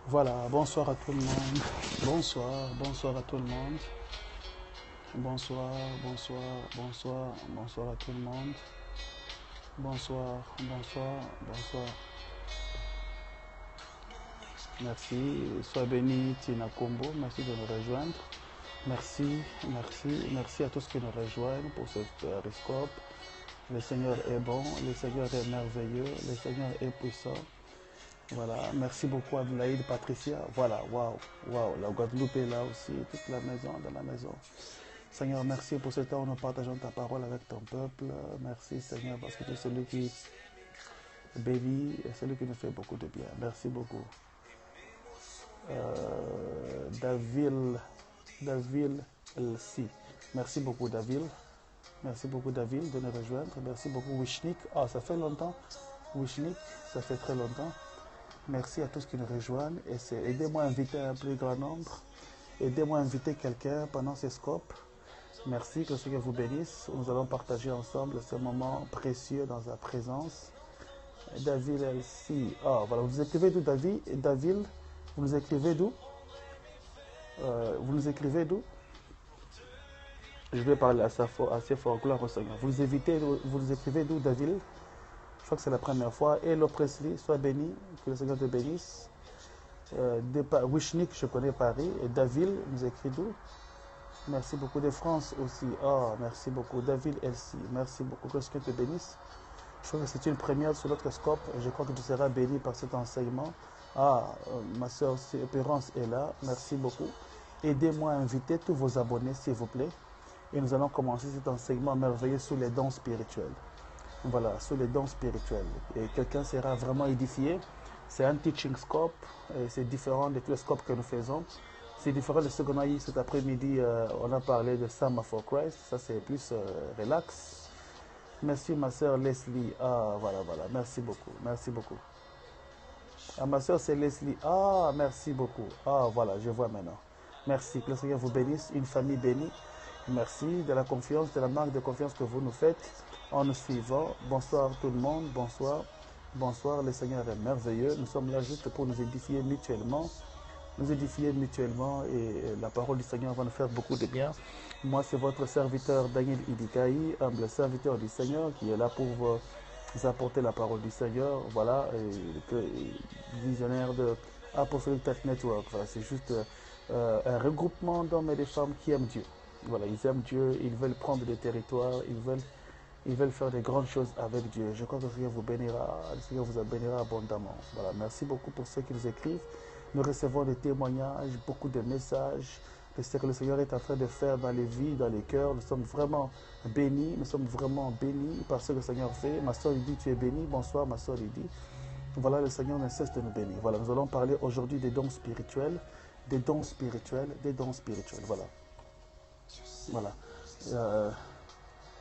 Voilà, bonsoir à tout le monde. Bonsoir à tout le monde. Bonsoir, bonsoir à tout le monde. Bonsoir. Merci. Sois béni, Tina Combo. Merci de nous rejoindre. Merci à tous qui nous rejoignent pour ce périscope. Le Seigneur est bon, le Seigneur est merveilleux, le Seigneur est puissant. Voilà, merci beaucoup Adelaide, Patricia. Voilà, waouh, la Guadeloupe est là aussi, toute la maison, dans la maison. Seigneur, merci pour ce temps où nous partageons ta parole avec ton peuple. Merci Seigneur, parce que tu es celui qui bénit et celui qui nous fait beaucoup de bien. Merci beaucoup. David LC. Merci beaucoup David. Merci beaucoup David de nous rejoindre. Merci beaucoup Wishnik. Ah, ça fait longtemps. Wishnik, ça fait très longtemps. Merci à tous qui nous rejoignent. Et aidez-moi à inviter un plus grand nombre. Aidez-moi à inviter quelqu'un pendant ces scopes. Merci, que le Seigneur vous bénisse. Nous allons partager ensemble ce moment précieux dans sa présence. David LC. Ah, voilà, vous écrivez d'où David? David, vous nous écrivez d'où? Vous nous écrivez d'où? Je vais parler assez fort. Gloire au Seigneur. Vous nous écrivez d'où David? Je crois que c'est la première fois. Hello Presley, sois béni, que le Seigneur te bénisse. Wishnik, je connais Paris. Et David nous écrit d'où? Merci beaucoup. De France aussi. Oh, merci beaucoup. David LC, merci beaucoup. Que le Seigneur te bénisse. Je crois que c'est une première sur l'autre scope. Je crois que tu seras béni par cet enseignement. Ah, ma soeur Espérance est là. Merci beaucoup. Aidez-moi à inviter tous vos abonnés, s'il vous plaît. Et nous allons commencer cet enseignement merveilleux sur les dons spirituels. Voilà, sur les dons spirituels. Et quelqu'un sera vraiment édifié. C'est un teaching scope. C'est différent de tous les scopes que nous faisons. C'est différent de ce qu'on a eu cet après-midi. On a parlé de Summer for Christ. Ça, c'est plus relax. Merci, ma soeur Leslie. Ah, voilà. Merci beaucoup. Ah, ma soeur, c'est Leslie. Ah, merci beaucoup. Ah, voilà, je vois maintenant. Merci. Que le Seigneur vous bénisse. Une famille bénie. Merci de la confiance, de la marque de confiance que vous nous faites en nous suivant. Bonsoir tout le monde, bonsoir, le Seigneur est merveilleux. Nous sommes là juste pour nous édifier mutuellement. Et la parole du Seigneur va nous faire beaucoup de bien. Moi, c'est votre serviteur Daniel Idikaï, humble serviteur du Seigneur qui est là pour vous apporter la parole du Seigneur. Voilà, visionnaire de Apostolic Tech Network. Voilà, c'est juste un regroupement d'hommes et de femmes qui aiment Dieu. Voilà, ils aiment Dieu, ils veulent prendre des territoires, ils veulent faire des grandes choses avec Dieu. Je crois que le Seigneur vous bénira, le Seigneur vous bénira abondamment. Voilà, merci beaucoup pour ceux qui nous écrivent. Nous recevons des témoignages, beaucoup de messages de ce que le Seigneur est en train de faire dans les vies, dans les cœurs. Nous sommes vraiment bénis par ce que le Seigneur fait. Ma soeur Lydie, tu es bénie. Bonsoir, ma soeur Lydie. Voilà, le Seigneur ne cesse de nous bénir. Voilà, nous allons parler aujourd'hui des dons spirituels, Voilà.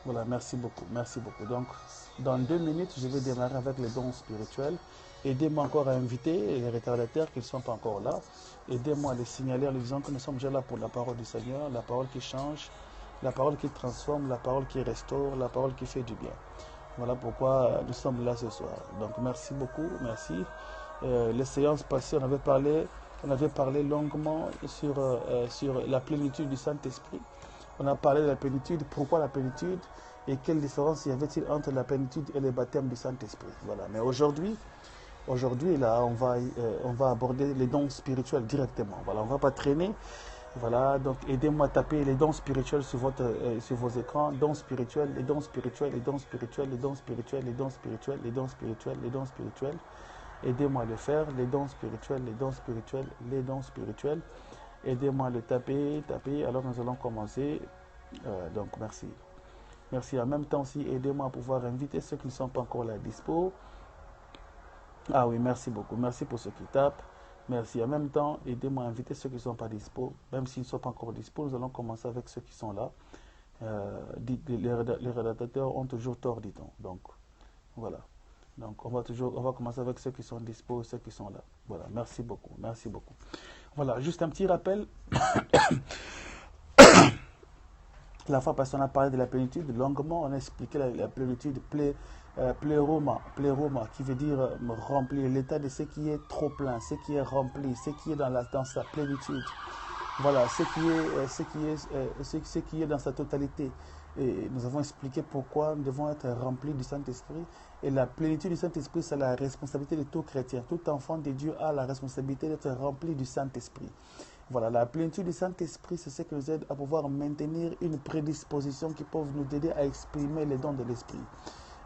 Voilà, merci beaucoup. Donc, dans 2 minutes, je vais démarrer avec les dons spirituels. Aidez-moi encore à inviter les retardataires qui ne sont pas encore là. Aidez-moi à les signaler en leur disant que nous sommes déjà là pour la parole du Seigneur, la parole qui change, la parole qui transforme, la parole qui restaure, la parole qui fait du bien. Voilà pourquoi nous sommes là ce soir. Donc, merci beaucoup, merci. Les séances passées, on avait parlé longuement sur la plénitude du Saint-Esprit. On a parlé de la plénitude, pourquoi la plénitude et quelle différence y avait-il entre la plénitude et le baptême du Saint-Esprit. Voilà. Mais aujourd'hui, là, on va aborder les dons spirituels directement. Voilà, on ne va pas traîner. Voilà, donc aidez-moi à taper les dons spirituels sur vos écrans. Dons spirituels, les dons spirituels, les dons spirituels, les dons spirituels, les dons spirituels, les dons spirituels, les dons spirituels. Aidez-moi à le faire, les dons spirituels, les dons spirituels, les dons spirituels. Aidez-moi à le taper. Alors nous allons commencer. Donc merci. Merci. En même temps aussi, aidez-moi à pouvoir inviter ceux qui ne sont pas encore là dispo. Ah oui, merci beaucoup. Merci pour ceux qui tapent. Merci. En même temps, aidez-moi à inviter ceux qui ne sont pas dispo. Même s'ils ne sont pas encore dispo, nous allons commencer avec ceux qui sont là. Les rédacteurs ont toujours tort, dit-on. Donc, voilà. Donc, on va commencer avec ceux qui sont dispo et ceux qui sont là. Voilà, merci beaucoup. Voilà, juste un petit rappel. La fois passée, on a parlé de la plénitude longuement, on a expliqué la plénitude, pléroma, qui veut dire remplir, l'état de ce qui est trop plein, ce qui est rempli, ce qui est dans sa plénitude. Voilà, ce qui est dans sa totalité. Et nous avons expliqué pourquoi nous devons être remplis du Saint-Esprit. Et la plénitude du Saint-Esprit, c'est la responsabilité de tout chrétien. Tout enfant de Dieu a la responsabilité d'être rempli du Saint-Esprit. Voilà, la plénitude du Saint-Esprit, c'est ce qui nous aide à pouvoir maintenir une prédisposition qui peut nous aider à exprimer les dons de l'Esprit.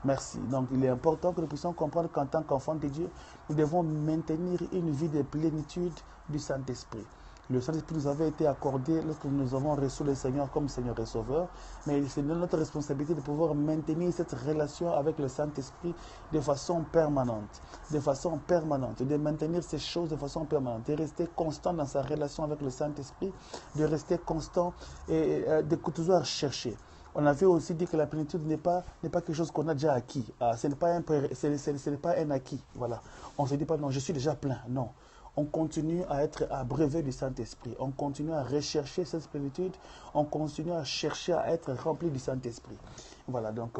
Merci. Donc, il est important que nous puissions comprendre qu'en tant qu'enfants de Dieu, nous devons maintenir une vie de plénitude du Saint-Esprit. Le Saint-Esprit nous avait été accordé lorsque nous avons reçu le Seigneur comme Seigneur et Sauveur, mais c'est notre responsabilité de pouvoir maintenir cette relation avec le Saint-Esprit de façon permanente, de maintenir ces choses de façon permanente, de rester constant dans sa relation avec le Saint-Esprit, de rester constant et de toujours chercher. On avait aussi dit que la plénitude n'est pas quelque chose qu'on a déjà acquis. Ce n'est pas un acquis. Voilà. On ne se dit pas, non, je suis déjà plein. Non. On continue à être abreuvé du Saint-Esprit. On continue à rechercher cette plénitude. On continue à chercher à être rempli du Saint-Esprit. Voilà, donc...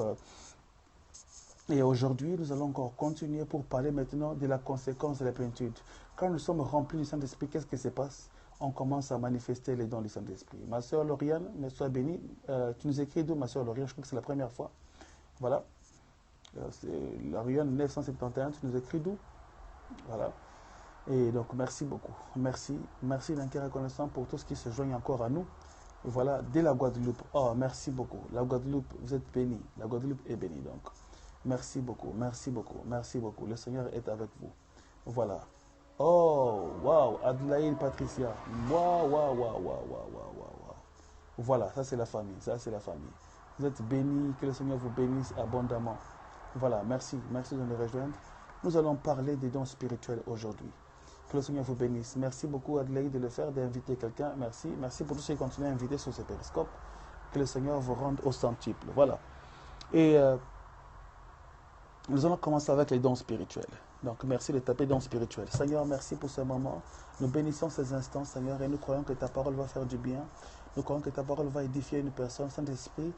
et aujourd'hui, nous allons encore continuer pour parler maintenant de la conséquence de la plénitude. Quand nous sommes remplis du Saint-Esprit, qu'est-ce qui se passe? On commence à manifester les dons du Saint-Esprit. Ma soeur Lauriane, sois bénie. Tu nous écris d'où, ma soeur Lauriane? Je crois que c'est la première fois. Voilà. C'est Lauriane 971, tu nous écris d'où? Voilà. Et donc, merci beaucoup. Merci d'un cœur reconnaissant pour tout ce qui se joignent encore à nous. Et voilà, dès la Guadeloupe. Oh, merci beaucoup. La Guadeloupe, vous êtes bénis. La Guadeloupe est bénie, donc. Merci beaucoup, merci beaucoup, merci beaucoup. Le Seigneur est avec vous. Voilà. Oh, waouh, Adelaide Patricia. Waouh, waouh, waouh, waouh, waouh, waouh. Voilà, ça c'est la famille, ça c'est la famille. Vous êtes bénis, que le Seigneur vous bénisse abondamment. Voilà, merci de nous rejoindre. Nous allons parler des dons spirituels aujourd'hui. Que le Seigneur vous bénisse. Merci beaucoup Adelaide de le faire, d'inviter quelqu'un. Merci pour tous ceux qui continuent à inviter sur ce périscope. Que le Seigneur vous rende au centuple. Voilà. Et nous allons commencer avec les dons spirituels. Donc, merci de taper dons spirituels. Seigneur, merci pour ce moment. Nous bénissons ces instants, Seigneur, et nous croyons que ta parole va faire du bien. Nous croyons que ta parole va édifier une personne. Saint-Esprit,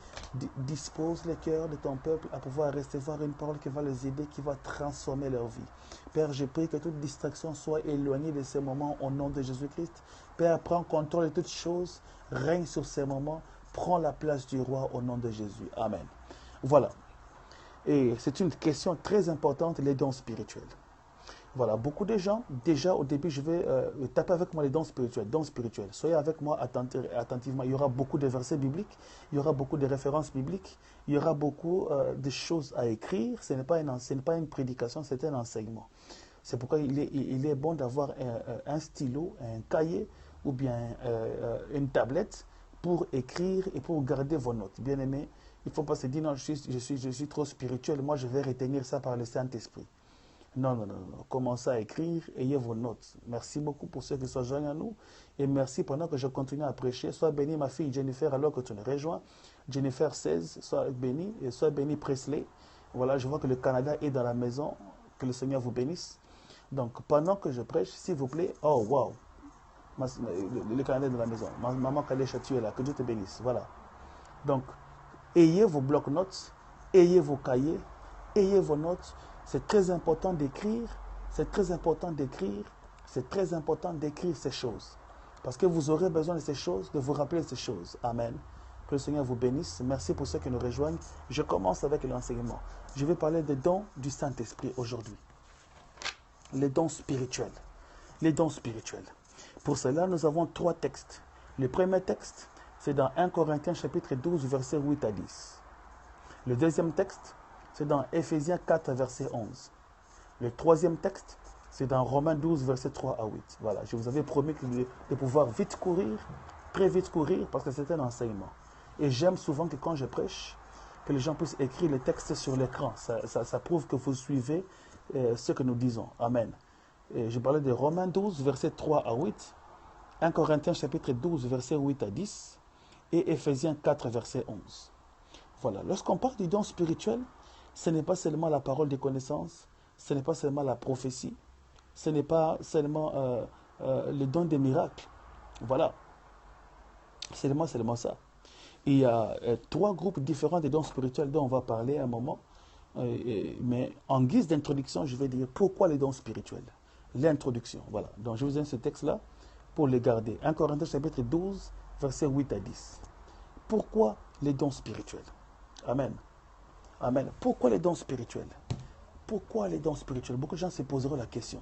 dispose les cœurs de ton peuple à pouvoir recevoir une parole qui va les aider, qui va transformer leur vie. Père, je prie que toute distraction soit éloignée de ces moments au nom de Jésus-Christ. Père, prends contrôle de toutes choses, règne sur ces moments, prends la place du roi au nom de Jésus. Amen. Voilà. Et c'est une question très importante, les dons spirituels. Voilà, beaucoup de gens, déjà au début, je vais taper avec moi les dons spirituels. Soyez avec moi attentivement. Il y aura beaucoup de versets bibliques, il y aura beaucoup de références bibliques, il y aura beaucoup de choses à écrire. Ce n'est pas une prédication, c'est un enseignement. C'est pourquoi il est bon d'avoir un stylo, un cahier ou bien une tablette pour écrire et pour garder vos notes. Bien aimé, il ne faut pas se dire, non, je suis trop spirituel, moi je vais retenir ça par le Saint-Esprit. Non. Commencez à écrire, ayez vos notes. Merci beaucoup pour ceux qui sont joints à nous. Et merci pendant que je continue à prêcher. Sois bénie ma fille Jennifer alors que tu nous rejoins. Jennifer 16, sois bénie. Et sois bénie Presley. Voilà, je vois que le Canada est dans la maison. Que le Seigneur vous bénisse. Donc pendant que je prêche, s'il vous plaît, oh wow, le Canada est dans la maison. Maman Kalesha, tu es là. Que Dieu te bénisse. Voilà. Donc, ayez vos blocs-notes, ayez vos cahiers, ayez vos notes. C'est très important d'écrire, c'est très important d'écrire ces choses. Parce que vous aurez besoin de ces choses, de vous rappeler de ces choses. Amen. Que le Seigneur vous bénisse. Merci pour ceux qui nous rejoignent. Je commence avec l'enseignement. Je vais parler des dons du Saint-Esprit aujourd'hui. Les dons spirituels. Les dons spirituels. Pour cela, nous avons 3 textes. Le premier texte, c'est dans 1 Corinthiens chapitre 12, versets 8 à 10. Le deuxième texte, c'est dans Éphésiens 4, verset 11. Le troisième texte, c'est dans Romains 12, verset 3 à 8. Voilà, je vous avais promis de pouvoir vite courir, très vite courir, parce que c'est un enseignement. Et j'aime souvent que quand je prêche, que les gens puissent écrire les textes sur l'écran. Ça prouve que vous suivez ce que nous disons. Amen. Et je parlais de Romains 12, verset 3 à 8, 1 Corinthiens chapitre 12, verset 8 à 10, et Éphésiens 4, verset 11. Voilà, lorsqu'on parle du don spirituel, ce n'est pas seulement la parole de connaissance, ce n'est pas seulement la prophétie, ce n'est pas seulement le don des miracles. Voilà, c'est seulement ça. Il y a trois groupes différents des dons spirituels dont on va parler à un moment. Mais en guise d'introduction, je vais dire pourquoi les dons spirituels. L'introduction, voilà. Donc je vous donne ce texte-là pour les garder. 1 Corinthiens chapitre 12, versets 8 à 10. Pourquoi les dons spirituels? Amen. Amen. Pourquoi les dons spirituels? Pourquoi les dons spirituels? Beaucoup de gens se poseront la question.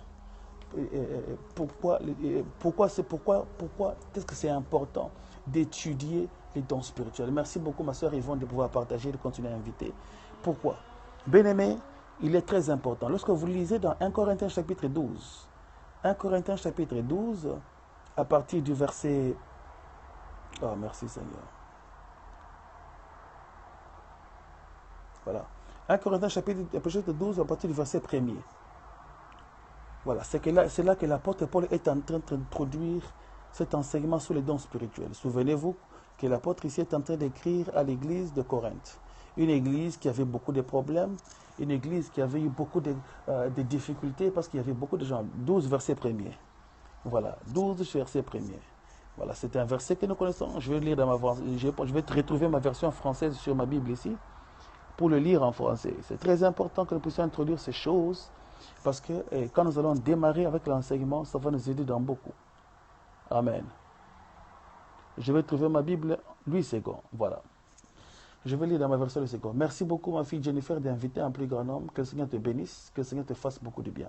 Pourquoi est-ce que c'est important d'étudier les dons spirituels? Merci beaucoup, ma soeur Yvonne, de pouvoir partager et de continuer à inviter. Pourquoi? Bien-aimé, il est très important. Lorsque vous lisez dans 1 Corinthiens chapitre 12, 1 Corinthiens chapitre 12, à partir du verset... Oh, merci Seigneur. Voilà. 1 Corinthiens chapitre 12, à partir du verset 1er. Voilà, c'est là que l'apôtre Paul est en train d'introduire cet enseignement sur les dons spirituels. Souvenez-vous que l'apôtre ici est en train d'écrire à l'église de Corinthe. Une église qui avait beaucoup de problèmes, une église qui avait eu beaucoup de difficultés parce qu'il y avait beaucoup de gens. 12 versets premiers. Voilà, 12 versets premiers. Voilà, c'est un verset que nous connaissons. Je vais lire dans je vais retrouver ma version française sur ma Bible ici pour le lire en français. C'est très important que nous puissions introduire ces choses parce que quand nous allons démarrer avec l'enseignement, ça va nous aider dans beaucoup. Amen. Je vais trouver ma Bible, Louis II. Voilà. Je vais lire dans ma version Louis II. Merci beaucoup, ma fille Jennifer, d'inviter un plus grand nombre. Que le Seigneur te bénisse, que le Seigneur te fasse beaucoup de bien.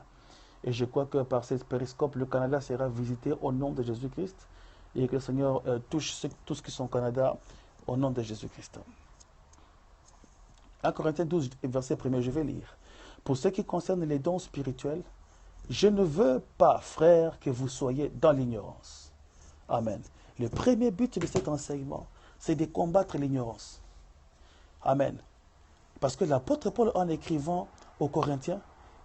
Et je crois que par cette périscope, le Canada sera visité au nom de Jésus-Christ et que le Seigneur touche tous qui sont au Canada au nom de Jésus-Christ. 1 Corinthiens 12, verset 1er, je vais lire. Pour ce qui concerne les dons spirituels, je ne veux pas, frères, que vous soyez dans l'ignorance. Amen. Le premier but de cet enseignement, c'est de combattre l'ignorance. Amen. Parce que l'apôtre Paul, en écrivant aux Corinthiens,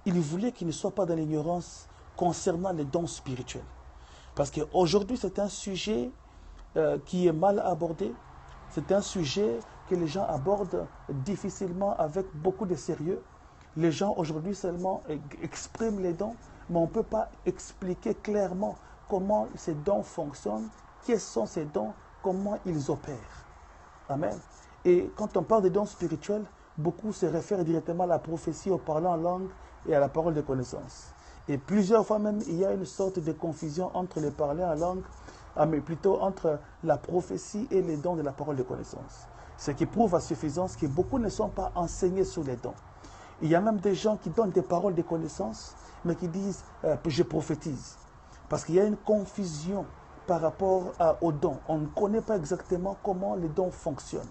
il voulait qu'ils ne soient pas dans l'ignorance concernant les dons spirituels. Parce qu'aujourd'hui, c'est un sujet qui est mal abordé. C'est un sujet que les gens abordent difficilement avec beaucoup de sérieux. Les gens aujourd'hui seulement expriment les dons, mais on ne peut pas expliquer clairement comment ces dons fonctionnent, quels sont ces dons, comment ils opèrent. Amen. Et quand on parle des dons spirituels, beaucoup se réfèrent directement à la prophétie, au parlant en langue et à la parole de connaissance. Et plusieurs fois même, il y a une sorte de confusion entre les parler en langue, mais plutôt entre la prophétie et les dons de la parole de connaissance. Ce qui prouve à suffisance que beaucoup ne sont pas enseignés sur les dons. Il y a même des gens qui donnent des paroles de connaissance, mais qui disent « je prophétise ». Parce qu'il y a une confusion par rapport aux dons. On ne connaît pas exactement comment les dons fonctionnent.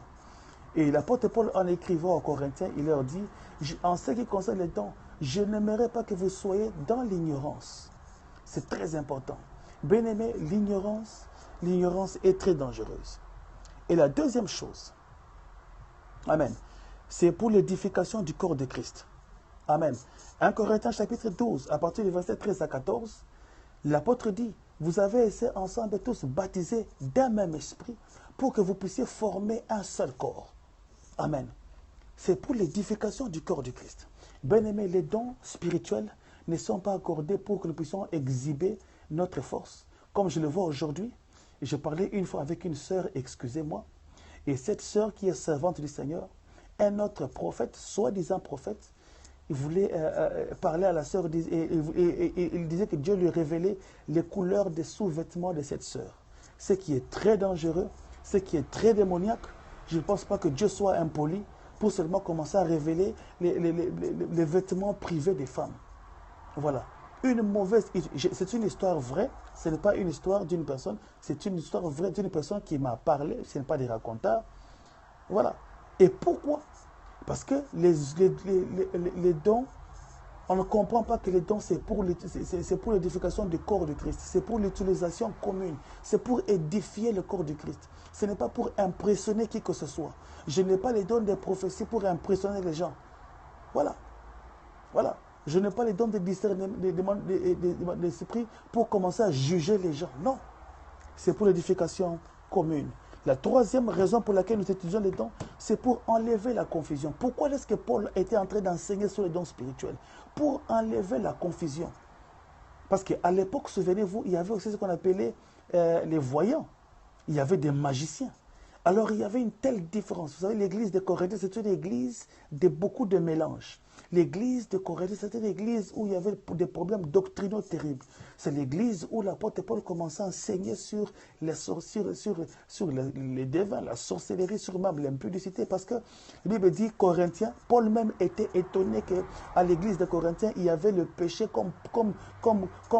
Et l'apôtre Paul, en écrivant aux Corinthiens, il leur dit « En ce qui concerne les dons, je n'aimerais pas que vous soyez dans l'ignorance. » C'est très important. Bien aimé, l'ignorance est très dangereuse. Et la deuxième chose, amen, c'est pour l'édification du corps de Christ. Amen. 1 Corinthiens chapitre 12, à partir du verset 13 à 14, l'apôtre dit, vous avez été ensemble tous baptisés d'un même esprit pour que vous puissiez former un seul corps. Amen. C'est pour l'édification du corps du Christ. Bien aimé, les dons spirituels ne sont pas accordés pour que nous puissions exhiber notre force. Comme je le vois aujourd'hui, je parlais une fois avec une sœur, excusez-moi, et cette sœur qui est servante du Seigneur, un autre prophète, soi-disant prophète, il voulait parler à la sœur et il disait que Dieu lui révélait les couleurs des sous-vêtements de cette sœur. Ce qui est très dangereux, ce qui est très démoniaque. Je ne pense pas que Dieu soit impoli pour seulement commencer à révéler les vêtements privés des femmes. Voilà. C'est une histoire vraie, ce n'est pas une histoire d'une personne, c'est une histoire vraie d'une personne qui m'a parlé, ce n'est pas des racontars. Voilà. Et pourquoi? Parce que les dons, on ne comprend pas que les dons, c'est pour l'édification du corps de Christ. C'est pour l'utilisation commune. C'est pour édifier le corps de Christ. Ce n'est pas pour impressionner qui que ce soit. Je n'ai pas les dons des prophéties pour impressionner les gens. Voilà. Voilà. Je n'ai pas les dons de discernement des esprits pour commencer à juger les gens. Non. C'est pour l'édification commune. La troisième raison pour laquelle nous étudions les dons, c'est pour enlever la confusion. Pourquoi est-ce que Paul était en train d'enseigner sur les dons spirituels? Pour enlever la confusion. Parce qu'à l'époque, souvenez-vous, il y avait aussi ce qu'on appelait les voyants. Il y avait des magiciens. Alors il y avait une telle différence. Vous savez, l'église de Corinthe, c'est une église de beaucoup de mélanges. L'église de Corinthe, c'était une église où il y avait des problèmes doctrinaux terribles. C'est l'église où l'apôtre Paul commençait à enseigner sur les devins, la sorcellerie, sur même l'impudicité. Parce que la Bible dit Corinthiens, Paul même était étonné qu'à l'église de Corinthiens, il y avait le péché comme on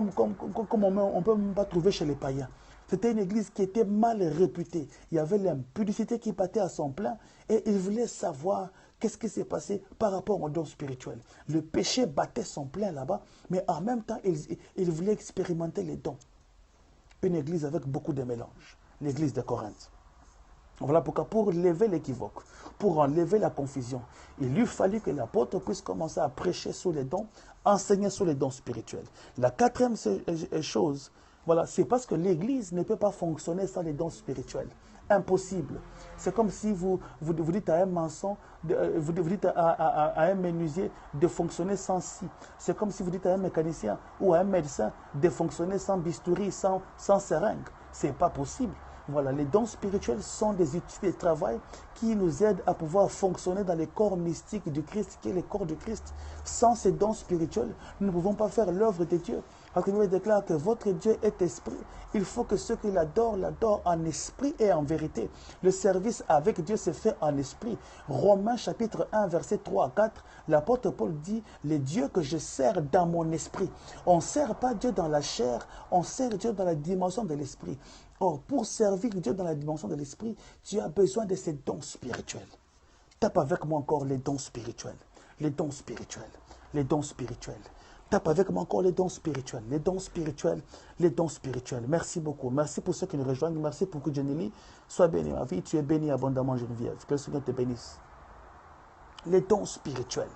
ne peut même pas trouver chez les païens. C'était une église qui était mal réputée. Il y avait l'impudicité qui battait à son plein et il voulait savoir qu'est-ce qui s'est passé par rapport aux dons spirituels. Le péché battait son plein là-bas, mais en même temps, il voulait expérimenter les dons. Une église avec beaucoup de mélanges, l'église de Corinthe. Voilà pourquoi, pour lever l'équivoque, pour enlever la confusion, il lui fallut que l'apôtre puisse commencer à prêcher sur les dons, enseigner sur les dons spirituels. La quatrième chose, voilà, c'est parce que l'église ne peut pas fonctionner sans les dons spirituels. Impossible. C'est comme si vous dites à un maçon, vous dites à un menuisier de fonctionner sans scie. C'est comme si vous dites à un mécanicien ou à un médecin de fonctionner sans bistouri, sans seringue. Ce n'est pas possible. Voilà, les dons spirituels sont des outils de travail qui nous aident à pouvoir fonctionner dans les corps mystiques du Christ, qui est le corps du Christ. Sans ces dons spirituels, nous ne pouvons pas faire l'œuvre de Dieu. Parce que Bible déclare que votre Dieu est esprit. Il faut que ceux qui l'adorent en esprit et en vérité. Le service avec Dieu se fait en esprit. Romains chapitre 1, verset 3 à 4, l'apôtre Paul dit, les dieux que je sers dans mon esprit. On ne sert pas Dieu dans la chair, on sert Dieu dans la dimension de l'esprit. Or, pour servir Dieu dans la dimension de l'esprit, tu as besoin de ces dons spirituels. Tape avec moi encore les dons spirituels. Les dons spirituels. Les dons spirituels. Tape avec moi encore les dons spirituels. Les dons spirituels. Les dons spirituels. Merci beaucoup. Merci pour ceux qui nous rejoignent. Merci pour que Jenny sois bénie, ma vie. Tu es bénie abondamment, Geneviève. Que le Seigneur te bénisse. Les dons spirituels.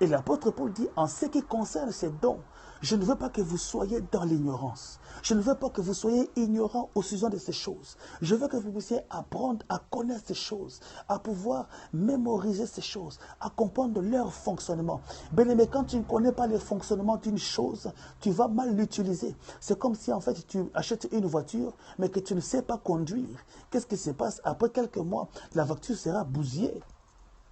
Et l'apôtre Paul dit, en ce qui concerne ces dons, je ne veux pas que vous soyez dans l'ignorance. Je ne veux pas que vous soyez ignorants au sujet de ces choses. Je veux que vous puissiez apprendre à connaître ces choses, à pouvoir mémoriser ces choses, à comprendre leur fonctionnement. Bien-aimé, quand tu ne connais pas le fonctionnement d'une chose, tu vas mal l'utiliser. C'est comme si en fait tu achètes une voiture, mais que tu ne sais pas conduire. Qu'est-ce qui se passe? Après quelques mois, la voiture sera bousillée.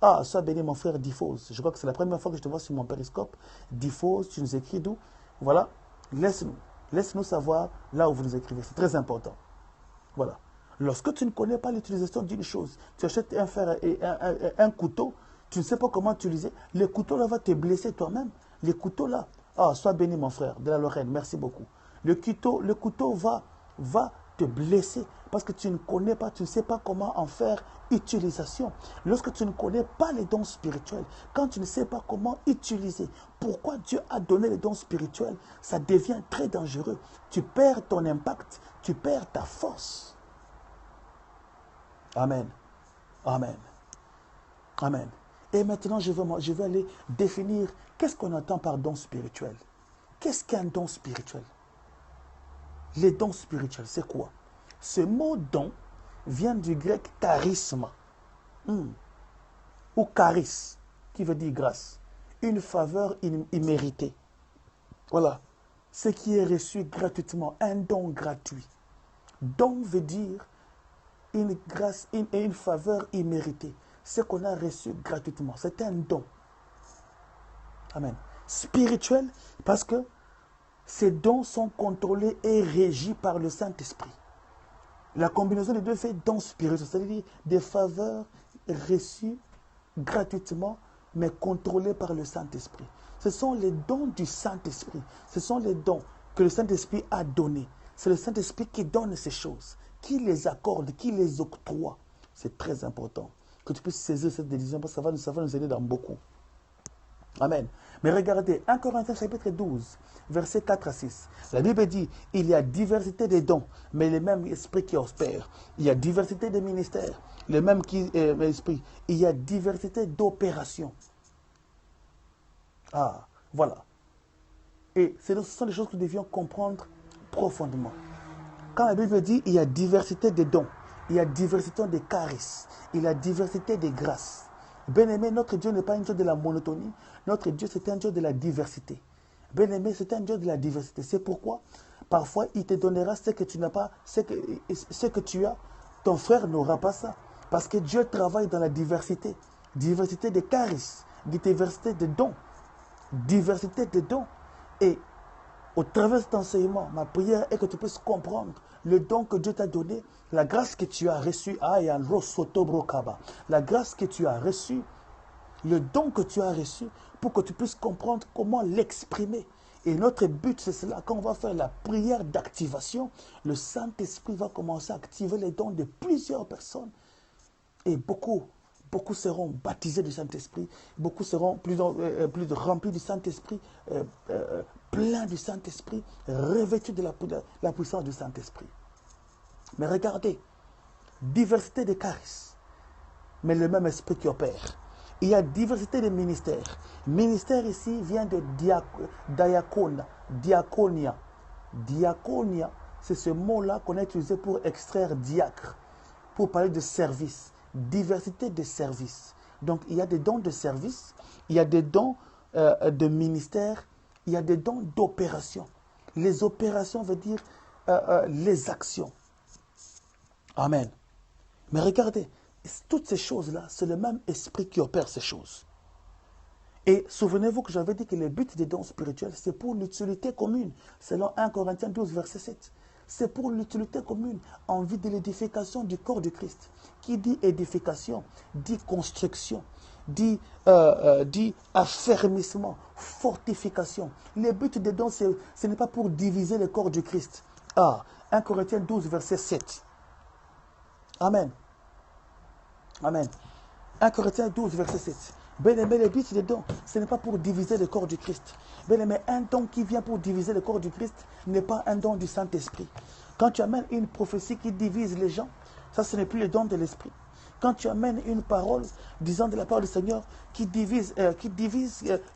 Ah, sois béni mon frère Diffose. Je crois que c'est la première fois que je te vois sur mon périscope. Diffose, tu nous écris d'où? Voilà, laisse-nous. Laisse-nous savoir là où vous nous écrivez. C'est très important. Voilà. Lorsque tu ne connais pas l'utilisation d'une chose, tu achètes un fer et un couteau, tu ne sais pas comment utiliser, le couteau là va te blesser toi-même. Le couteau là, ah, sois béni mon frère de la Lorraine, merci beaucoup. Le couteau va te blesser parce que tu ne connais pas, tu ne sais pas comment en faire utilisation. Lorsque tu ne connais pas les dons spirituels, quand tu ne sais pas comment utiliser, pourquoi Dieu a donné les dons spirituels, ça devient très dangereux. Tu perds ton impact, tu perds ta force. Amen. Amen. Amen. Et maintenant, je vais aller définir qu'est-ce qu'on entend par don spirituel. Qu'est-ce qu'un don spirituel? Les dons spirituels, c'est quoi? Ce mot don vient du grec charisma, ou charis, qui veut dire grâce. Une faveur imméritée. Voilà. Ce qui est reçu gratuitement, un don gratuit. Don veut dire une grâce et une faveur imméritée. Ce qu'on a reçu gratuitement, c'est un don. Amen. Spirituel, parce que ces dons sont contrôlés et régis par le Saint-Esprit. La combinaison des deux fait dons spirituels, c'est-à-dire des faveurs reçues gratuitement, mais contrôlées par le Saint-Esprit. Ce sont les dons du Saint-Esprit. Ce sont les dons que le Saint-Esprit a donnés. C'est le Saint-Esprit qui donne ces choses, qui les accorde, qui les octroie. C'est très important que tu puisses saisir cette décision parce que ça va nous aider dans beaucoup. Amen. Mais regardez, 1 Corinthiens chapitre 12, versets 4 à 6. La Bible dit, il y a diversité des dons, mais le même esprit qui opère. Il y a diversité des ministères, le même esprit. Il y a diversité d'opérations. Ah, voilà. Et ce sont des choses que nous devions comprendre profondément. Quand la Bible dit, il y a diversité des dons, il y a diversité des charismes, il y a diversité des grâces. Bien-aimé, notre Dieu n'est pas un Dieu de la monotonie. Notre Dieu, c'est un Dieu de la diversité. Bien-aimé, c'est un Dieu de la diversité. C'est pourquoi, parfois, il te donnera ce que tu n'as pas, ce que tu as. Ton frère n'aura pas ça. Parce que Dieu travaille dans la diversité. Diversité des charismes, diversité des dons. Diversité des dons. Et au travers de cet enseignement, ma prière est que tu puisses comprendre le don que Dieu t'a donné, la grâce que tu as reçue, la grâce que tu as reçue, le don que tu as reçu, pour que tu puisses comprendre comment l'exprimer. Et notre but, c'est cela. Quand on va faire la prière d'activation, le Saint-Esprit va commencer à activer les dons de plusieurs personnes. Et beaucoup seront baptisés du Saint-Esprit, beaucoup seront plus remplis du Saint-Esprit, pleins du Saint-Esprit, revêtus de la puissance du Saint-Esprit. Mais regardez, diversité de charismes, mais le même esprit qui opère. Il y a diversité de ministères. Ministère ici vient de diaconia. Diaconia, c'est ce mot-là qu'on a utilisé pour extraire diacre, pour parler de service. Diversité de services. Donc, il y a des dons de service, il y a des dons de ministère, il y a des dons d'opération. Les opérations veut dire les actions. Amen. Mais regardez, toutes ces choses-là, c'est le même esprit qui opère ces choses. Et souvenez-vous que j'avais dit que le but des dons spirituels, c'est pour l'utilité commune, selon 1 Corinthiens 12, verset 7. C'est pour l'utilité commune en vue de l'édification du corps de Christ. Qui dit édification, dit construction, dit affermissement, fortification. Le but des dons, ce n'est pas pour diviser le corps du Christ. 1 Corinthiens 12, verset 7. Amen. Amen. 1 Corinthiens 12, verset 7. Bien-aimé, le but des dons, ce n'est pas pour diviser le corps du Christ. Bien-aimé, un don qui vient pour diviser le corps du Christ n'est pas un don du Saint-Esprit. Quand tu amènes une prophétie qui divise les gens, ça, ce n'est plus le don de l'Esprit. Quand tu amènes une parole disant de la part du Seigneur qui divise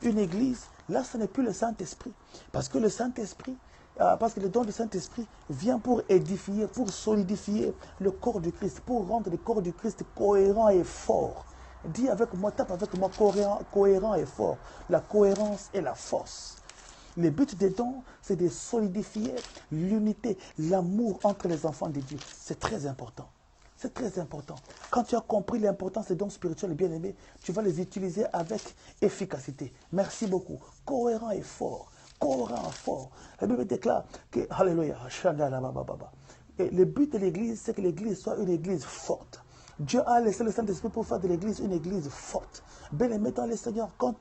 une église, là, ce n'est plus le Saint-Esprit. Parce que le Saint-Esprit, parce que le don du Saint-Esprit vient pour édifier, pour solidifier le corps du Christ, pour rendre le corps du Christ cohérent et fort. Dis avec moi, tape avec moi, cohérent et fort. La cohérence et la force. Le but des dons, c'est de solidifier l'unité, l'amour entre les enfants de Dieu. C'est très important. C'est très important. Quand tu as compris l'importance des dons spirituels bien-aimés, tu vas les utiliser avec efficacité. Merci beaucoup. Cohérent et fort. Cohérent et fort. La Bible déclare que, alléluia, et le but de l'église, c'est que l'église soit une église forte. Dieu a laissé le Saint-Esprit pour faire de l'église une église forte. Bien-aimé dans le Seigneur, quand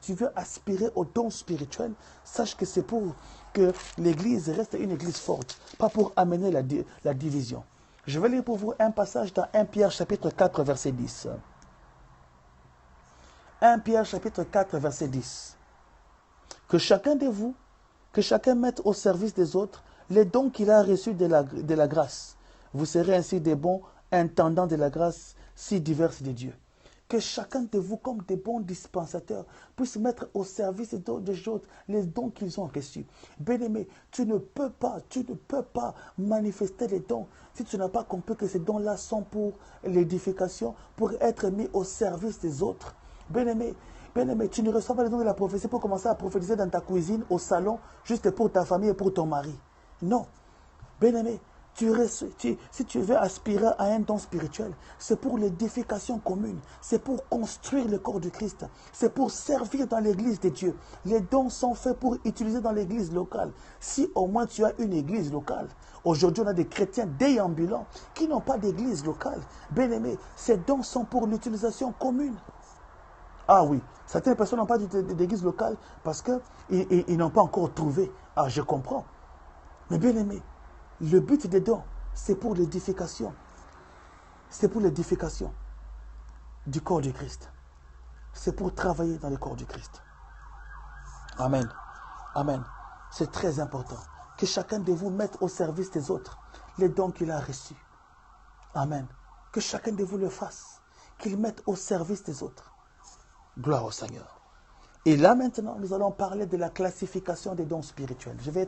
tu veux aspirer aux dons spirituels, sache que c'est pour que l'église reste une église forte, pas pour amener la division. Je vais lire pour vous un passage dans 1 Pierre chapitre 4, verset 10. 1 Pierre chapitre 4, verset 10. Que chacun de vous, que chacun mette au service des autres les dons qu'il a reçus de la grâce. Vous serez ainsi des bons intendants de la grâce si diverse de Dieu. Que chacun de vous, comme des bons dispensateurs, puisse mettre au service des autres les dons qu'ils ont reçus. Bien-aimé, tu ne peux pas manifester les dons si tu n'as pas compris que ces dons-là sont pour l'édification, pour être mis au service des autres. Bien-aimé, tu ne reçois pas les dons de la prophétie pour commencer à prophétiser dans ta cuisine, au salon, juste pour ta famille et pour ton mari. Non. Bien-aimé, si tu veux aspirer à un don spirituel, c'est pour l'édification commune, c'est pour construire le corps du Christ, c'est pour servir dans l'église de Dieu. Les dons sont faits pour utiliser dans l'église locale. Si au moins tu as une église locale, aujourd'hui on a des chrétiens déambulants qui n'ont pas d'église locale. Bien aimé, ces dons sont pour l'utilisation commune. Ah oui, certaines personnes n'ont pas d'église locale parce qu'ils n'ont pas encore trouvé. Ah, je comprends. Mais bien aimé, le but des dons, c'est pour l'édification. C'est pour l'édification du corps du Christ. C'est pour travailler dans le corps du Christ. Amen. Amen. C'est très important que chacun de vous mette au service des autres les dons qu'il a reçus. Amen. Que chacun de vous le fasse. Qu'il mette au service des autres. Gloire au Seigneur. Et là maintenant, nous allons parler de la classification des dons spirituels. Je vais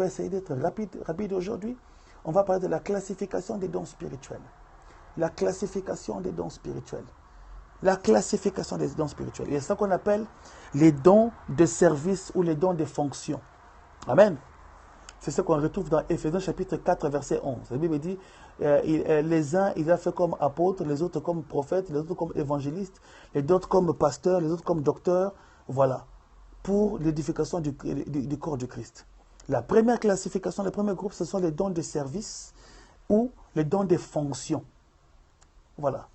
essayer d'être rapide aujourd'hui. On va parler de la classification des dons spirituels. La classification des dons spirituels. La classification des dons spirituels. Il y a ça qu'on appelle les dons de service ou les dons de fonction. Amen. C'est ce qu'on retrouve dans Éphésiens chapitre 4, verset 11. La Bible dit, les uns, il a fait comme apôtres, les autres comme prophètes, les autres comme évangélistes, les autres comme pasteurs, les autres comme docteurs. Voilà, pour l'édification du corps du Christ. La première classification, le premier groupe, ce sont les dons de service ou les dons de fonction. Voilà,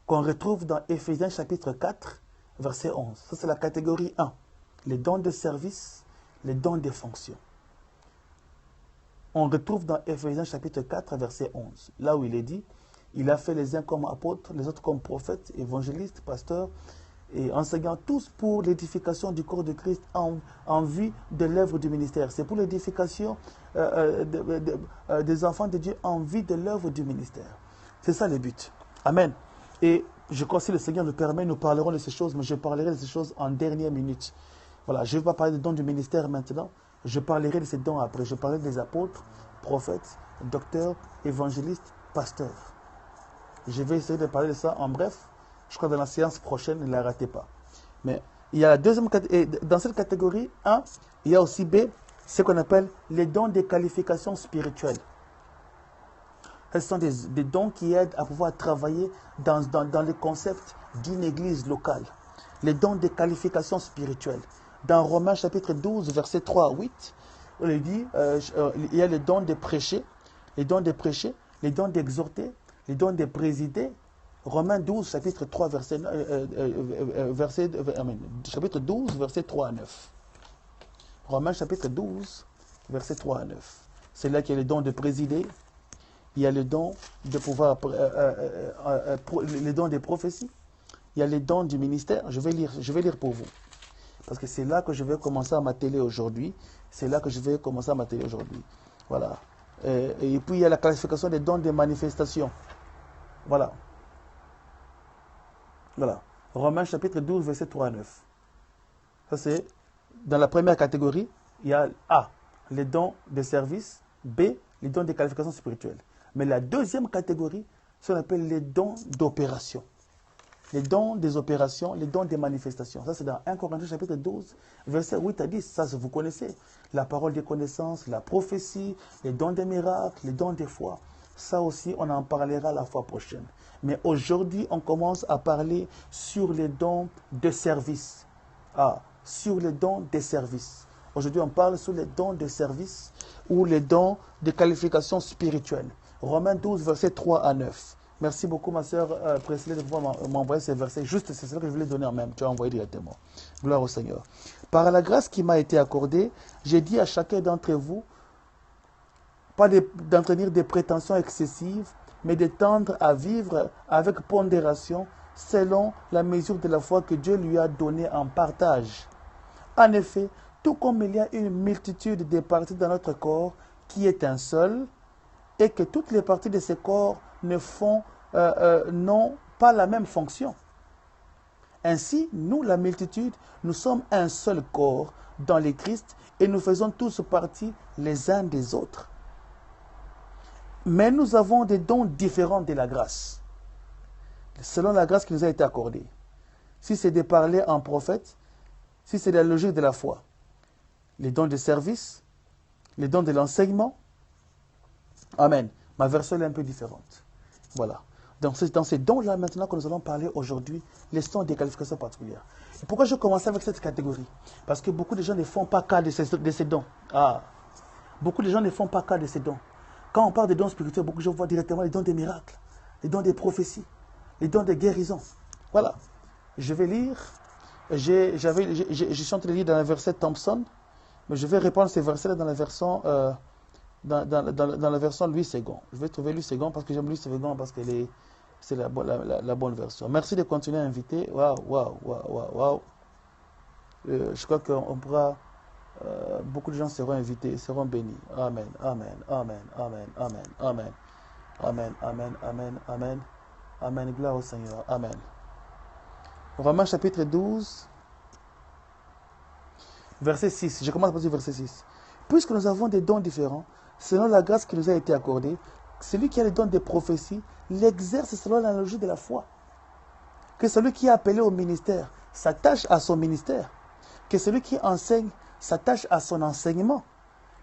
qu'on retrouve dans Éphésiens chapitre 4, verset 11. Ça, c'est la catégorie 1. Les dons de service, les dons de fonction. On retrouve dans Éphésiens chapitre 4, verset 11. Là où il est dit, il a fait les uns comme apôtres, les autres comme prophètes, évangélistes, pasteurs, et enseignant tous pour l'édification du corps de Christ en vue de l'œuvre du ministère. C'est pour l'édification des enfants de Dieu en vue de l'œuvre du ministère. C'est ça le but. Amen. Et je crois que si le Seigneur nous permet, nous parlerons de ces choses, mais je parlerai de ces choses en dernière minute. Voilà, je ne vais pas parler des dons du ministère maintenant, je parlerai de ces dons après. Je parlerai des apôtres, prophètes, docteurs, évangélistes, pasteurs. Je vais essayer de parler de ça en bref. Je crois que dans la séance prochaine, ne la ratez pas. Mais il y a la deuxième catégorie. Dans cette catégorie 1, il y a aussi B, ce qu'on appelle les dons des qualifications spirituelles. Ce sont des dons qui aident à pouvoir travailler dans le concept d'une église locale. Les dons des qualifications spirituelles. Dans Romains chapitre 12, versets 3 à 8, on dit, il y a les dons de prêcher, les dons d'exhorter, les dons de présider. Romains 12, chapitre 3, chapitre 12, verset 3 à 9. Romains chapitre 12, verset 3 à 9. C'est là qu'il y a les dons de présider. Il y a les dons de pouvoir, les dons des prophéties. Il y a les dons du ministère. Je vais lire pour vous. Parce que c'est là que je vais commencer à m'atteler aujourd'hui. Voilà. Et puis il y a la classification des dons des manifestations. Voilà. Voilà. Romains chapitre 12, verset 3 à 9. Ça c'est, dans la première catégorie, il y a A, les dons de service, B, les dons des qualifications spirituelles. Mais la deuxième catégorie, c'est ce qu'on appelle les dons d'opération. Les dons des opérations, les dons des manifestations. Ça c'est dans 1 Corinthiens chapitre 12, verset 8 à 10. Ça vous connaissez. La parole des connaissances, la prophétie, les dons des miracles, les dons des foi. Ça aussi, on en parlera la fois prochaine. Mais aujourd'hui, on commence à parler sur les dons de service. Sur les dons de service. Aujourd'hui, on parle sur les dons de service ou les dons de qualification spirituelle. Romains 12, verset 3 à 9. Merci beaucoup, ma soeur Priscilla, de pouvoir m'envoyer ces versets. Juste, c'est ce que je voulais donner en même. Tu as envoyé directement. Gloire au Seigneur. Par la grâce qui m'a été accordée, j'ai dit à chacun d'entre vous, pas d'entretenir des prétentions excessives, mais de tendre à vivre avec pondération selon la mesure de la foi que Dieu lui a donnée en partage. En effet, tout comme il y a une multitude de parties dans notre corps qui est un seul, et que toutes les parties de ce corps n'ont pas la même fonction. Ainsi, nous, la multitude, nous sommes un seul corps dans le Christ et nous faisons tous partie les uns des autres. Mais nous avons des dons différents de la grâce, selon la grâce qui nous a été accordée. Si c'est de parler en prophète, si c'est la logique de la foi, les dons de service, les dons de l'enseignement. Amen. Ma version est un peu différente. Voilà. Donc c'est dans ces dons-là maintenant que nous allons parler aujourd'hui, les dons des qualifications particulières. Et pourquoi je commence avec cette catégorie? Parce que beaucoup de gens ne font pas cas de ces dons. Beaucoup de gens ne font pas cas de ces dons. Quand on parle des dons spirituels, beaucoup de gens voient directement les dons des miracles, les dons des prophéties, les dons des guérisons. Voilà. Je vais lire. Je suis en train de lire dans la verset Thompson, mais je vais reprendre ces versets-là dans la version dans la version Louis II. Je vais trouver Louis II parce que j'aime Louis II parce que c'est la bonne version. Merci de continuer à inviter. Waouh. Je crois qu'on pourra... beaucoup de gens seront invités, seront bénis. Amen. Amen. Gloire au Seigneur. Amen. Romains chapitre 12, verset 6. Je commence par dire verset 6. Puisque nous avons des dons différents, selon la grâce qui nous a été accordée, celui qui a les dons des prophéties l'exerce selon l'analogie de la foi. Que celui qui est appelé au ministère s'attache à son ministère. Que celui qui enseigne s'attache à son enseignement.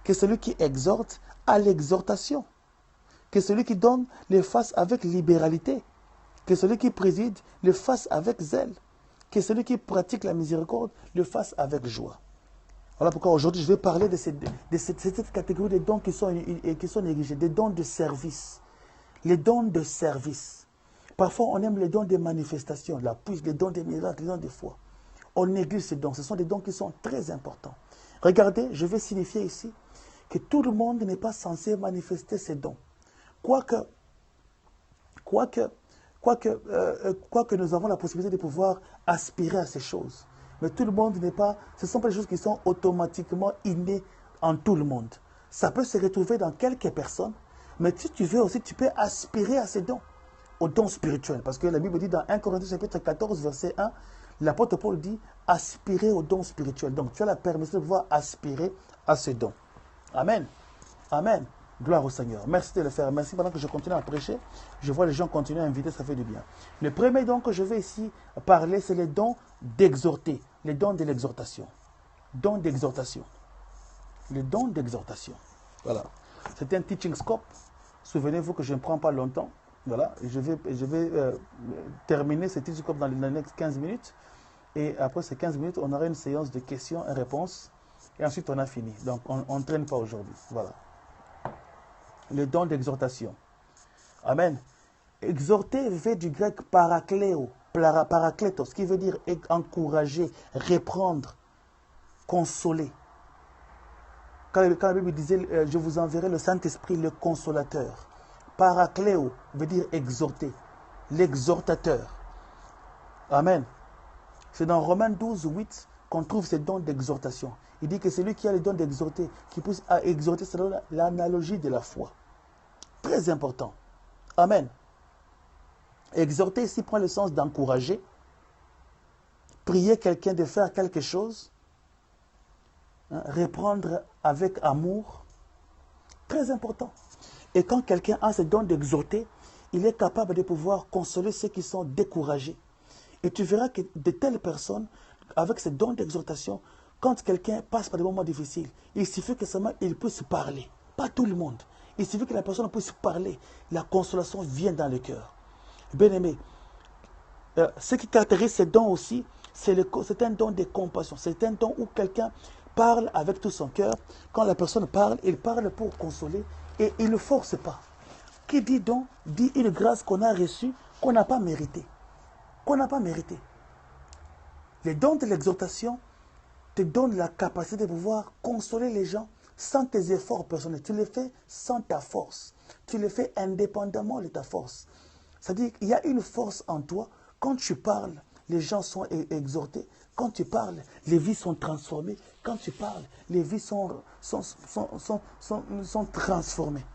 que celui qui exhorte à l'exhortation, que celui qui donne le fasse avec libéralité, que celui qui préside le fasse avec zèle, que celui qui pratique la miséricorde le fasse avec joie. Voilà pourquoi aujourd'hui je vais parler de cette catégorie de dons qui sont négligés, des dons de service. Les dons de service. Parfois on aime les dons de manifestation, la puissance, les dons des miracles, les dons de foi. On néglige ces dons, ce sont des dons qui sont très importants. Regardez, je vais signifier ici que tout le monde n'est pas censé manifester ces dons. Quoique nous avons la possibilité de pouvoir aspirer à ces choses. Mais tout le monde n'est pas... Ce ne sont pas des choses qui sont automatiquement innées en tout le monde. Ça peut se retrouver dans quelques personnes, mais si tu veux aussi, tu peux aspirer à ces dons, aux dons spirituels. Parce que la Bible dit dans 1 Corinthiens chapitre 14, verset 1, l'apôtre Paul dit « aspirer aux dons spirituels ». Donc tu as la permission de pouvoir aspirer à ces dons. Amen. Amen. Gloire au Seigneur. Merci de le faire. Merci pendant que je continue à prêcher. Je vois les gens continuer à inviter, ça fait du bien. Le premier don que je vais ici parler, c'est les dons d'exhorter. Les dons de l'exhortation. Dons d'exhortation. Les dons d'exhortation. Voilà. C'est un teaching scope. Souvenez-vous que je ne prends pas longtemps. Voilà. Je vais terminer ce teaching scope dans les 15 minutes. Et après ces 15 minutes, on aura une séance de questions et réponses. Et ensuite, on a fini. Donc, on ne traîne pas aujourd'hui. Voilà. Le don d'exhortation. Amen. Exhorter vient du grec parakléo, paraklétos, qui veut dire encourager, reprendre, consoler. Quand la Bible disait, je vous enverrai le Saint-Esprit, le consolateur. Parakléo veut dire exhorter, l'exhortateur. Amen. C'est dans Romains 12, 8 qu'on trouve ces dons d'exhortation. Il dit que celui qui a le don d'exhorter, qui pousse à exhorter, c'est l'analogie de la foi. Très important. Amen. Exhorter ici prend le sens d'encourager, prier quelqu'un de faire quelque chose, reprendre avec amour. Très important. Et quand quelqu'un a ce don d'exhorter, il est capable de pouvoir consoler ceux qui sont découragés. Et tu verras que de telles personnes, avec ce don d'exhortation, quand quelqu'un passe par des moments difficiles, il suffit que seulement il puisse parler. Pas tout le monde. Il suffit que la personne puisse parler. La consolation vient dans le cœur. Bien-aimé, ce qui caractérise ce don aussi, c'est un don de compassion. C'est un don où quelqu'un parle avec tout son cœur. Quand la personne parle, il parle pour consoler et il ne force pas. Qui dit don, dit une grâce qu'on a reçue, qu'on n'a pas méritée. Qu'on n'a pas méritée. Les dons de l'exhortation te donnent la capacité de pouvoir consoler les gens sans tes efforts personnels. Tu le fais sans ta force. Tu le fais indépendamment de ta force. C'est-à-dire qu'il y a une force en toi. Quand tu parles, les gens sont exhortés. Quand tu parles, les vies sont transformées. Quand tu parles, les vies sont transformées.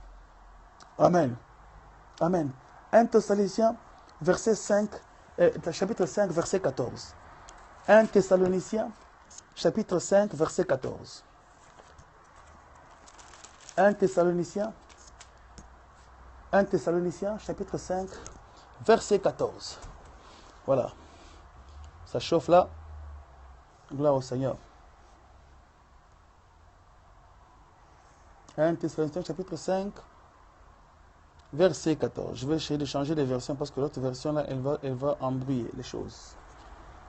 Amen. Amen. 1 Thessaloniciens, verset 5, chapitre 5, verset 14. 1 Thessaloniciens, chapitre 5, verset 14. 1 Thessaloniciens, chapitre 5, verset 14. Voilà. Ça chauffe là. Gloire au Seigneur. 1 Thessaloniciens, chapitre 5, verset 14. Je vais essayer de changer de version parce que l'autre version là, elle va embrouiller les choses.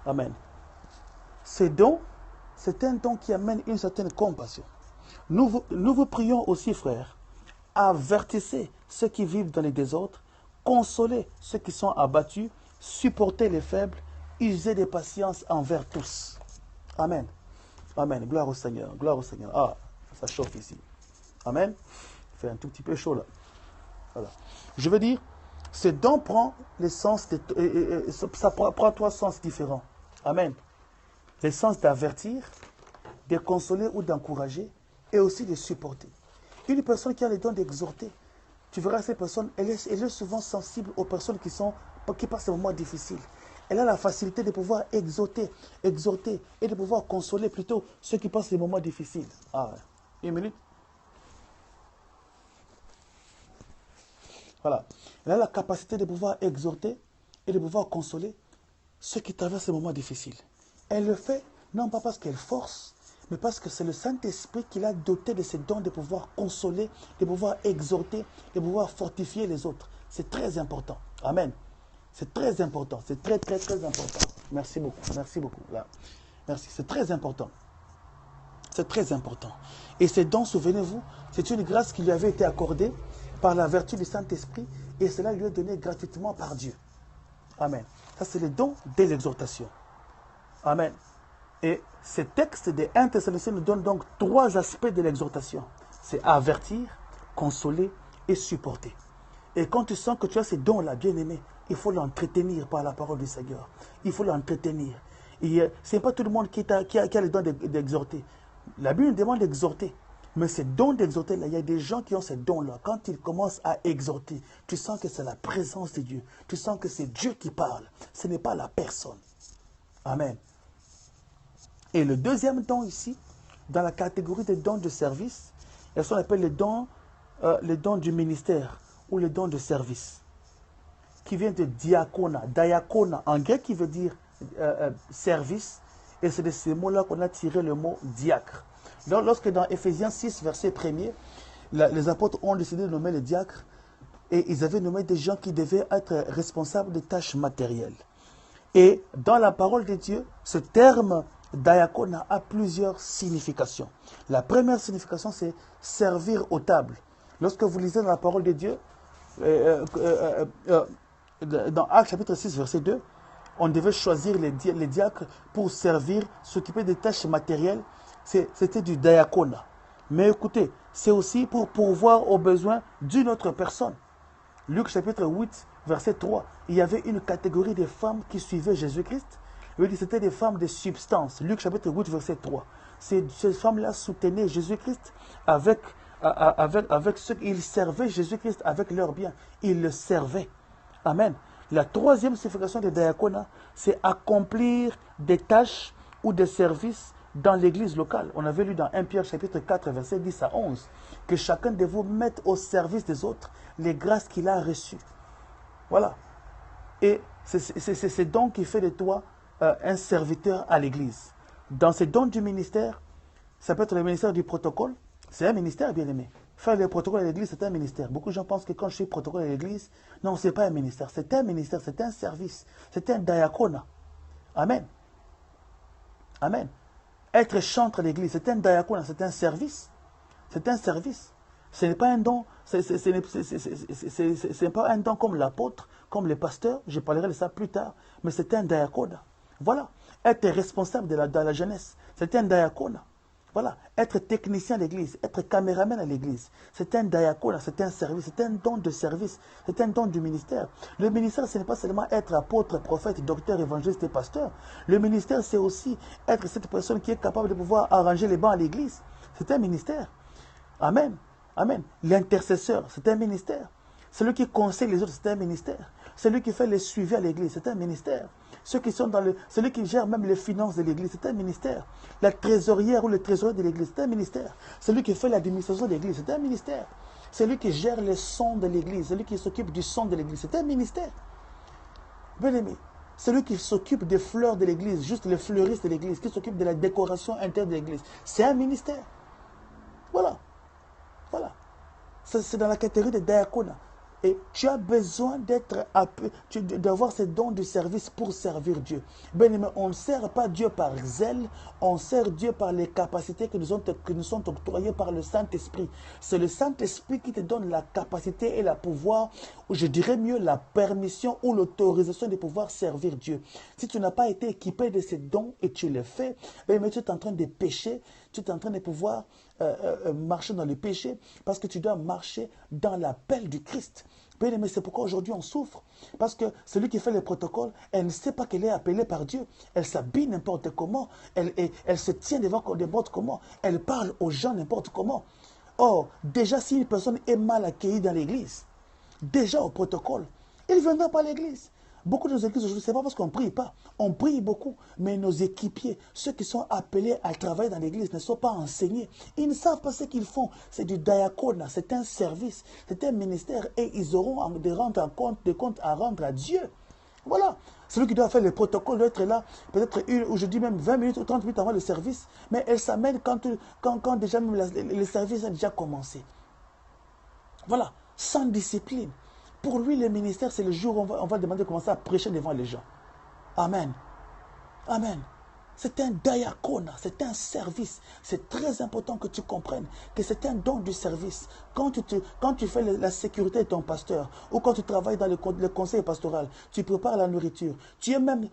Amen. Ce don, c'est un don qui amène une certaine compassion. Nous vous prions aussi, frères, avertissez ceux qui vivent dans les désordres, consolez ceux qui sont abattus, supportez les faibles, usez de patience envers tous. Amen. Amen. Gloire au Seigneur. Gloire au Seigneur. Ah, ça chauffe ici. Amen. Il fait un tout petit peu chaud là. Voilà. Je veux dire, ce don prend le sens, ça prend trois sens différents. Amen. Le sens d'avertir, de consoler ou d'encourager, et aussi de supporter. Une personne qui a le don d'exhorter, tu verras cette personne, elle est souvent sensible aux personnes qui passent des moments difficiles. Elle a la facilité de pouvoir exhorter et de pouvoir consoler plutôt ceux qui passent des moments difficiles. Ah, une minute. Voilà. Elle a la capacité de pouvoir exhorter et de pouvoir consoler ceux qui traversent des moments difficiles. Elle le fait, non pas parce qu'elle force, mais parce que c'est le Saint-Esprit qui l'a doté de ces dons de pouvoir consoler, de pouvoir exhorter, de pouvoir fortifier les autres. C'est très important. Amen. C'est très important. C'est très, très, très important. Merci beaucoup. Merci beaucoup. Là. Merci. C'est très important. C'est très important. Et ces dons, souvenez-vous, c'est une grâce qui lui avait été accordée par la vertu du Saint-Esprit et cela lui est donné gratuitement par Dieu. Amen. Ça, c'est le don de l'exhortation. Amen. Et ce texte de 1 Thessaloniciens nous donne donc 3 aspects de l'exhortation. C'est avertir, consoler et supporter. Et quand tu sens que tu as ces dons-là, bien-aimé, il faut l'entretenir par la parole du Seigneur. Il faut l'entretenir. Ce n'est pas tout le monde qui a le don d'exhorter. La Bible demande d'exhorter. Mais ces dons d'exhorter, là, il y a des gens qui ont ces dons-là. Quand ils commencent à exhorter, tu sens que c'est la présence de Dieu. Tu sens que c'est Dieu qui parle. Ce n'est pas la personne. Amen. Et le deuxième don ici, dans la catégorie des dons de service, elles sont appelées les dons du ministère ou les dons de service, qui vient de diakona. Diakona, en grec, qui veut dire service, et c'est de ces mots-là qu'on a tiré le mot diacre. Donc, lorsque dans Éphésiens 6, verset 1er, les apôtres ont décidé de nommer les diacres, et ils avaient nommé des gens qui devaient être responsables de tâches matérielles. Et dans la parole de Dieu, ce terme diakona a plusieurs significations. La première signification, c'est servir aux tables. Lorsque vous lisez dans la parole de Dieu, dans Actes chapitre 6, verset 2, on devait choisir les diacres pour servir, s'occuper des tâches matérielles. C'était du diakona. Mais écoutez, c'est aussi pour pourvoir aux besoins d'une autre personne. Luc chapitre 8, verset 3, il y avait une catégorie de femmes qui suivaient Jésus-Christ. C'était des femmes de substance. Luc chapitre 8, verset 3. Ces femmes-là soutenaient Jésus-Christ avec ce qu'ils servaient Jésus-Christ avec leurs biens. Ils le servaient. Amen. La troisième signification de diakona, c'est accomplir des tâches ou des services dans l'église locale. On avait lu dans 1 Pierre chapitre 4, verset 10 à 11, que chacun de vous mette au service des autres les grâces qu'il a reçues. Voilà. Et c'est donc qui fait de toi un serviteur à l'église. Dans ces dons du ministère, ça peut être le ministère du protocole. C'est un ministère, bien aimé. Faire le protocole à l'église, c'est un ministère. Beaucoup de gens pensent que quand je fais protocole à l'église, non, ce n'est pas un ministère. C'est un ministère, c'est un service. C'est un diakona. Amen. Amen. Être chantre à l'église, c'est un diakona, c'est un service. C'est un service. Ce n'est pas un don, ce n'est pas un don comme l'apôtre, comme le pasteur. Je parlerai de ça plus tard. Mais c'est un diakona. Voilà. Être responsable de la jeunesse, c'est un diakona. Voilà, être technicien à l'église, être caméraman à l'église, c'est un diakona, c'est un service, c'est un don de service, c'est un don du ministère. Le ministère, ce n'est pas seulement être apôtre, prophète, docteur, évangéliste et pasteur. Le ministère, c'est aussi être cette personne qui est capable de pouvoir arranger les bancs à l'église. C'est un ministère. Amen. Amen. L'intercesseur, c'est un ministère. Celui qui conseille les autres, c'est un ministère. Celui qui fait les suivis à l'église, c'est un ministère. Celui qui gère même les finances de l'église, c'est un ministère. La trésorière ou le trésorier de l'église, c'est un ministère. Celui qui fait l'administration de l'église, c'est un ministère. Celui qui gère les sons de l'église, celui qui s'occupe du son de l'église, c'est un ministère. Bien aimé, celui qui s'occupe des fleurs de l'église, juste les fleuristes de l'église, qui s'occupe de la décoration interne de l'église, c'est un ministère. Voilà. Voilà. C'est dans la catégorie de diakona. Et tu as besoin d'avoir ces dons de service pour servir Dieu. Bien aimé, on ne sert pas Dieu par zèle, on sert Dieu par les capacités qui nous sont octroyées par le Saint-Esprit. C'est le Saint-Esprit qui te donne la capacité et le pouvoir, ou je dirais mieux la permission ou l'autorisation de pouvoir servir Dieu. Si tu n'as pas été équipé de ces dons et tu les fais, bien aimé, tu es en train de pécher, tu es en train de pouvoir marcher dans le péché parce que tu dois marcher dans l'appel du Christ. Bien aimé, c'est pourquoi aujourd'hui on souffre. Parce que celui qui fait les protocoles, elle ne sait pas qu'elle est appelée par Dieu. Elle s'habille n'importe comment. Elle se tient devant n'importe comment. Elle parle aux gens n'importe comment. Or, déjà si une personne est mal accueillie dans l'église, déjà au protocole, il ne viendra pas à l'église. Beaucoup de nos églises aujourd'hui, ce n'est pas parce qu'on ne prie pas. On prie beaucoup, mais nos équipiers, ceux qui sont appelés à travailler dans l'église, ne sont pas enseignés. Ils ne savent pas ce qu'ils font. C'est du diakona, c'est un service, c'est un ministère et ils auront des comptes à rendre à Dieu. Voilà. Celui qui doit faire le protocole doit être là, peut-être aujourd'hui même 20 minutes ou 30 minutes avant le service, mais elle s'amène quand déjà même le service a déjà commencé. Voilà, sans discipline. Pour lui, le ministère, c'est le jour où on va demander de commencer à prêcher devant les gens. Amen. Amen. C'est un diakona, c'est un service. C'est très important que tu comprennes que c'est un don du service. Quand tu fais la sécurité de ton pasteur, ou quand tu travailles dans le conseil pastoral, tu prépares la nourriture, tu es même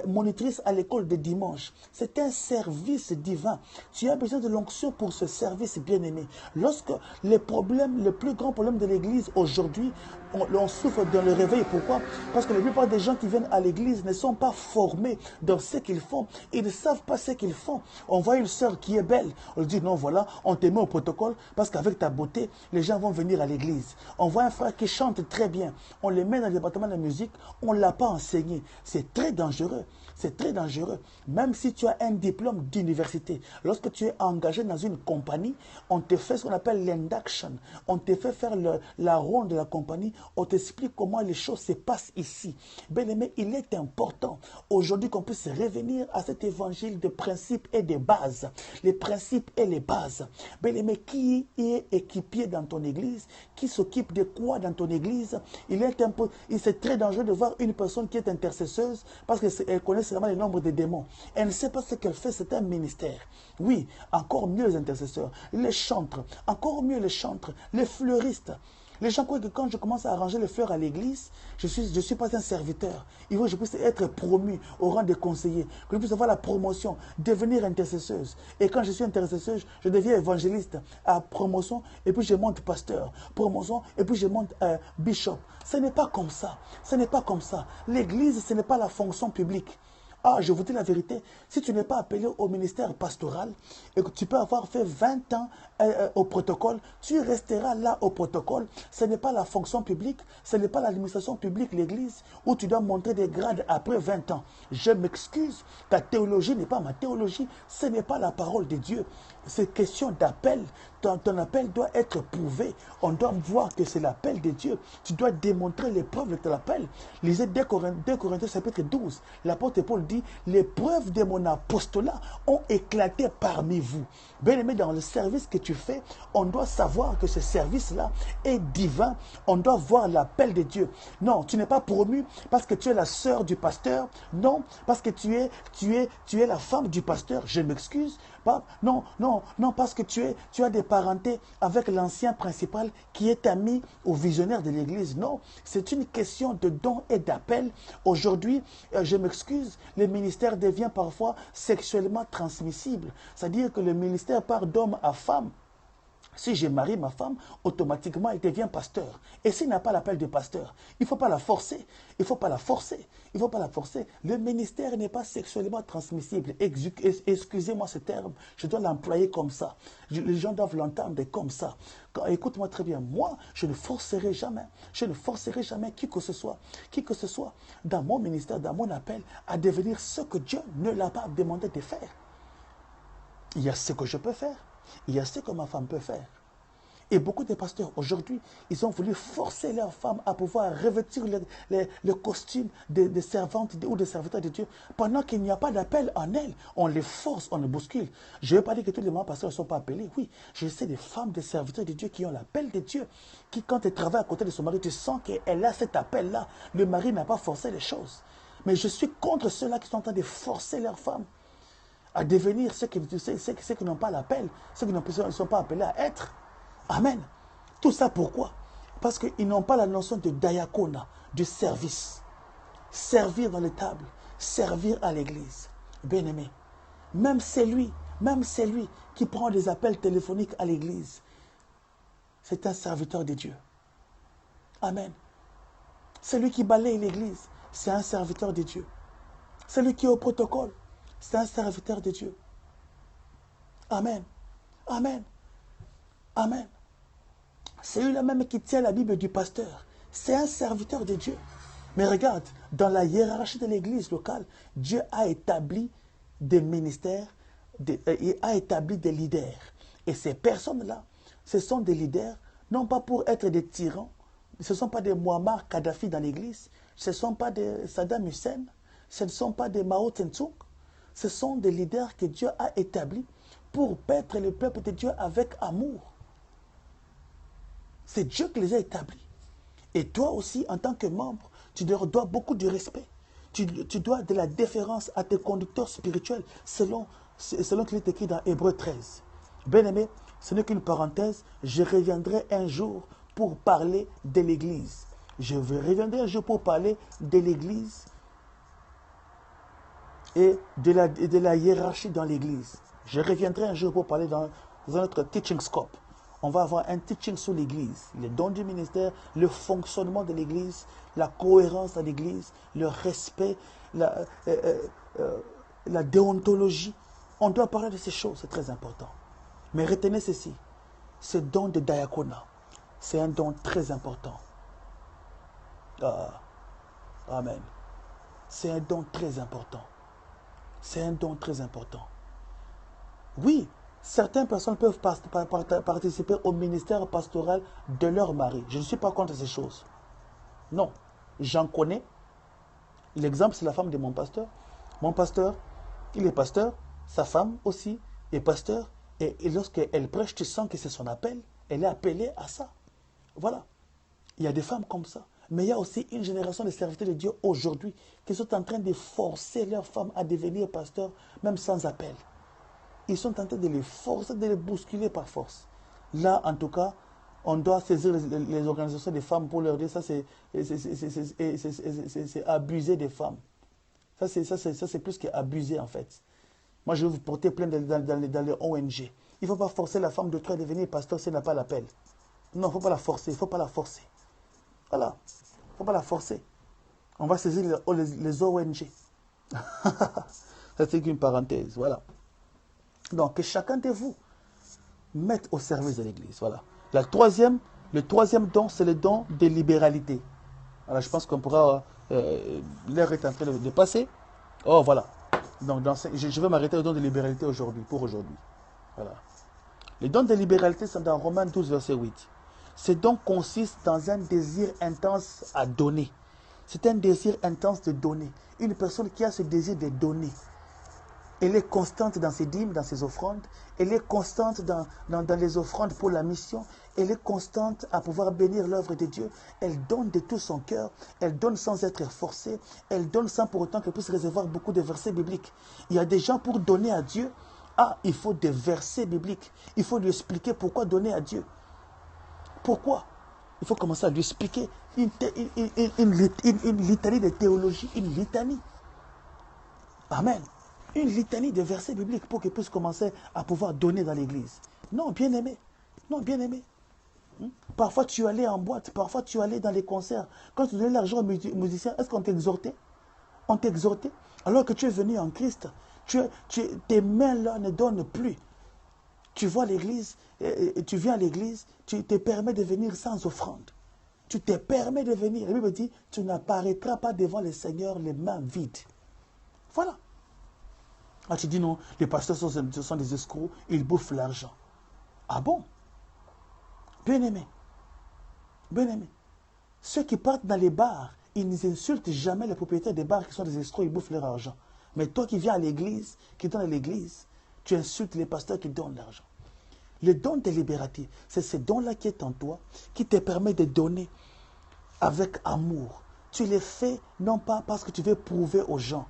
monitrice à l'école de dimanche. C'est un service divin. Tu as besoin de l'onction pour ce service bien-aimé. Lorsque le plus grand problème de l'Église aujourd'hui, on souffre dans le réveil. Pourquoi? Parce que la plupart des gens qui viennent à l'église ne sont pas formés dans ce qu'ils font. Ils ne savent pas ce qu'ils font. On voit une sœur qui est belle. On lui dit non, voilà, on te met au protocole parce qu'avec ta beauté, les gens vont venir à l'église. On voit un frère qui chante très bien. On le met dans le département de la musique. On ne l'a pas enseigné. C'est très dangereux. C'est très dangereux. Même si tu as un diplôme d'université, lorsque tu es engagé dans une compagnie, on te fait ce qu'on appelle l'induction. On te fait faire la ronde de la compagnie. On t'explique comment les choses se passent ici. Bien-aimé, il est important aujourd'hui qu'on puisse revenir à cet évangile de principes et de bases. Les principes et les bases. Bien-aimé, qui est équipier dans ton église? Qui s'occupe de quoi dans ton église? C'est très dangereux de voir une personne qui est intercesseuse parce qu'elle connaît seulement le nombre de démons. Elle ne sait pas ce qu'elle fait, c'est un ministère. Oui, encore mieux les intercesseurs, les chantres, encore mieux les chantres, les fleuristes. Les gens croient que quand je commence à arranger les fleurs à l'église, je suis pas un serviteur. Il faut que je puisse être promu au rang de conseiller, que je puisse avoir la promotion, devenir intercesseuse. Et quand je suis intercesseuse, je deviens évangéliste à promotion, et puis je monte pasteur, promotion, et puis je monte bishop. Ce n'est pas comme ça. Ce n'est pas comme ça. L'église, ce n'est pas la fonction publique. Ah, je vous dis la vérité, si tu n'es pas appelé au ministère pastoral et que tu peux avoir fait 20 ans au protocole, tu resteras là au protocole. Ce n'est pas la fonction publique, ce n'est pas l'administration publique, l'église, où tu dois monter des grades après 20 ans. Je m'excuse, ta théologie n'est pas ma théologie, ce n'est pas la parole de Dieu. C'est question d'appel. Ton appel doit être prouvé. On doit voir que c'est l'appel de Dieu. Tu dois démontrer les preuves de ton appel. Lisez 2 Corinthiens chapitre 12. L'apôtre Paul dit, les preuves de mon apostolat ont éclaté parmi vous. Bien aimé, dans le service que tu fais, on doit savoir que ce service-là est divin. On doit voir l'appel de Dieu. Non, tu n'es pas promu parce que tu es la sœur du pasteur. Non, parce que tu es la femme du pasteur. Je m'excuse. Non, parce que tu as des parentés avec l'ancien principal qui est ami au visionnaire de l'église. Non, c'est une question de don et d'appel. Aujourd'hui, je m'excuse, le ministère devient parfois sexuellement transmissible. C'est-à-dire que le ministère part d'homme à femme. Si je marie ma femme, automatiquement, elle devient pasteur. Et s'il n'a pas l'appel de pasteur, il ne faut pas la forcer. Il ne faut pas la forcer. Il ne faut pas la forcer. Le ministère n'est pas sexuellement transmissible. Excusez-moi ce terme, je dois l'employer comme ça. Les gens doivent l'entendre comme ça. Écoute-moi très bien. Moi, je ne forcerai jamais. Je ne forcerai jamais qui que ce soit dans mon ministère, dans mon appel, à devenir ce que Dieu ne l'a pas demandé de faire. Il y a ce que je peux faire. Il y a ce que ma femme peut faire. Et beaucoup de pasteurs, aujourd'hui, ils ont voulu forcer leurs femmes à pouvoir revêtir le costume de servantes ou de serviteurs de Dieu, pendant qu'il n'y a pas d'appel en elles. On les force, on les bouscule. Je ne veux pas dire que tous les mamans pasteurs ne sont pas appelés. Oui, je sais des femmes, des serviteurs de Dieu qui ont l'appel de Dieu, qui, quand elles travaillent à côté de son mari, tu sens qu'elle a cet appel-là. Le mari n'a pas forcé les choses. Mais je suis contre ceux-là qui sont en train de forcer leurs femmes à devenir ceux qui n'ont pas l'appel, ceux qui ne sont pas appelés à être. Amen. Tout ça pourquoi? Parce qu'ils n'ont pas la notion de diakona, de service. Servir dans les tables, servir à l'église. Bien-aimé, même celui qui prend des appels téléphoniques à l'église, c'est un serviteur de Dieu. Amen. Celui qui balaye l'église, c'est un serviteur de Dieu. Celui qui est au protocole, c'est un serviteur de Dieu. Amen. Amen. Amen. Celui-là même qui tient la Bible du pasteur, c'est un serviteur de Dieu. Mais regarde, dans la hiérarchie de l'église locale, Dieu a établi des ministères, il a établi des leaders. Et ces personnes-là, ce sont des leaders, non pas pour être des tyrans, Ce ne sont pas des Muammar Kadhafi dans l'église. Ce ne sont pas des Saddam Hussein. Ce ne sont pas des Mao Tse-tung. Ce sont des leaders que Dieu a établis pour paître le peuple de Dieu avec amour. C'est Dieu qui les a établis. Et toi aussi, en tant que membre, tu leur dois beaucoup de respect. Tu dois de la déférence à tes conducteurs spirituels, selon qu'il est écrit dans Hébreux 13. Bien-aimé, ce n'est qu'une parenthèse. Je reviendrai un jour pour parler de l'Église. Je reviendrai un jour pour parler de l'Église et de la hiérarchie dans l'Église. Je reviendrai un jour pour parler dans notre teaching scope. On va avoir un teaching sur l'Église, les dons du ministère, le fonctionnement de l'Église, la cohérence de l'Église, le respect, la déontologie. On doit parler de ces choses, c'est très important. Mais retenez ceci, ce don de diaconat, c'est un don très important. Amen. C'est un don très important. C'est un don très important. Oui, certaines personnes peuvent participer au ministère pastoral de leur mari. Je ne suis pas contre ces choses. Non, j'en connais. L'exemple, c'est la femme de mon pasteur. Mon pasteur, il est pasteur. Sa femme aussi est pasteur. Et lorsqu'elle prêche, tu sens que c'est son appel. Elle est appelée à ça. Voilà. Il y a des femmes comme ça. Mais il y a aussi une génération de serviteurs de Dieu aujourd'hui qui sont en train de forcer leurs femmes à devenir pasteurs, même sans appel. Ils sont en train de les forcer, de les bousculer par force. Là, en tout cas, on doit saisir les organisations des femmes pour leur dire ça, c'est abuser des femmes. Ça, c'est plus qu'abuser, en fait. Moi, je vais vous porter plainte dans les ONG. Il ne faut pas forcer la femme de toi à devenir pasteur si elle n'a pas l'appel. Non, il ne faut pas la forcer. Il ne faut pas la forcer. Voilà. Il ne faut pas la forcer. On va saisir les ONG. Ça, c'est qu'une parenthèse. Voilà. Donc, que chacun de vous mette au service de l'Église. Voilà. Le troisième don, c'est le don de libéralité. Alors, je pense qu'on pourra... l'heure est en train de passer. Oh, voilà. Donc, je vais m'arrêter au don de libéralité aujourd'hui, pour aujourd'hui. Voilà. Le don de libéralité, c'est dans Romains 12, verset 8. Ce don consiste dans un désir intense à donner. C'est un désir intense de donner. Une personne qui a ce désir de donner, elle est constante dans ses dîmes, dans ses offrandes. Elle est constante dans les offrandes pour la mission. Elle est constante à pouvoir bénir l'œuvre de Dieu. Elle donne de tout son cœur. Elle donne sans être forcée. Elle donne sans pour autant qu'elle puisse recevoir beaucoup de versets bibliques. Il y a des gens pour donner à Dieu. Il faut des versets bibliques. Il faut lui expliquer pourquoi donner à Dieu. Pourquoi? Il faut commencer à lui expliquer une litanie de théologie, une litanie. Amen. Une litanie de versets bibliques pour qu'il puisse commencer à pouvoir donner dans l'église. Non, bien-aimé. Non, bien-aimé. Parfois, tu allais en boîte. Parfois, tu allais dans les concerts. Quand tu donnais l'argent aux musiciens, est-ce qu'on t'exhortait? On t'exhortait. Alors que tu es venu en Christ, tes mains là ne donnent plus. Tu vois l'église, tu viens à l'église, tu te permets de venir sans offrande. Tu te permets de venir. La Bible dit, tu n'apparaîtras pas devant le Seigneur les mains vides. Voilà. Tu dis non, les pasteurs sont des escrocs, ils bouffent l'argent. Ah bon? Bien-aimé. Bien-aimé. Ceux qui partent dans les bars, ils n'insultent jamais les propriétaires des bars qui sont des escrocs, ils bouffent leur argent. Mais toi qui viens à l'église, qui donne à l'église, tu insultes les pasteurs qui donnent l'argent. Le don de libération, c'est ce don-là qui est en toi, qui te permet de donner avec amour. Tu le fais non pas parce que tu veux prouver aux gens.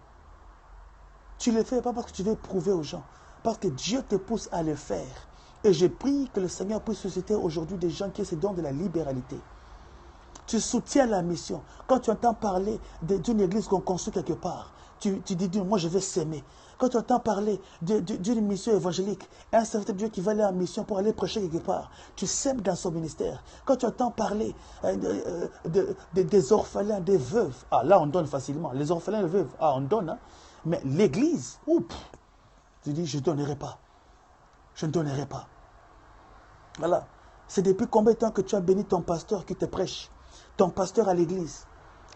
Tu ne le fais pas parce que tu veux prouver aux gens. Parce que Dieu te pousse à le faire. Et je prie que le Seigneur puisse susciter aujourd'hui des gens qui ont ce don de la libéralité. Tu soutiens la mission. Quand tu entends parler d'une église qu'on construit quelque part, tu dis, moi je vais s'aimer. Quand tu entends parler d'une mission évangélique, un serviteur de Dieu qui va aller en mission pour aller prêcher quelque part, tu sèmes dans son ministère. Quand tu entends parler des orphelins, des veuves, là on donne facilement. Les orphelins et les veuves, on donne. Hein. Mais l'église, tu dis, je ne donnerai pas. Je ne donnerai pas. Voilà. C'est depuis combien de temps que tu as béni ton pasteur qui te prêche, ton pasteur à l'église,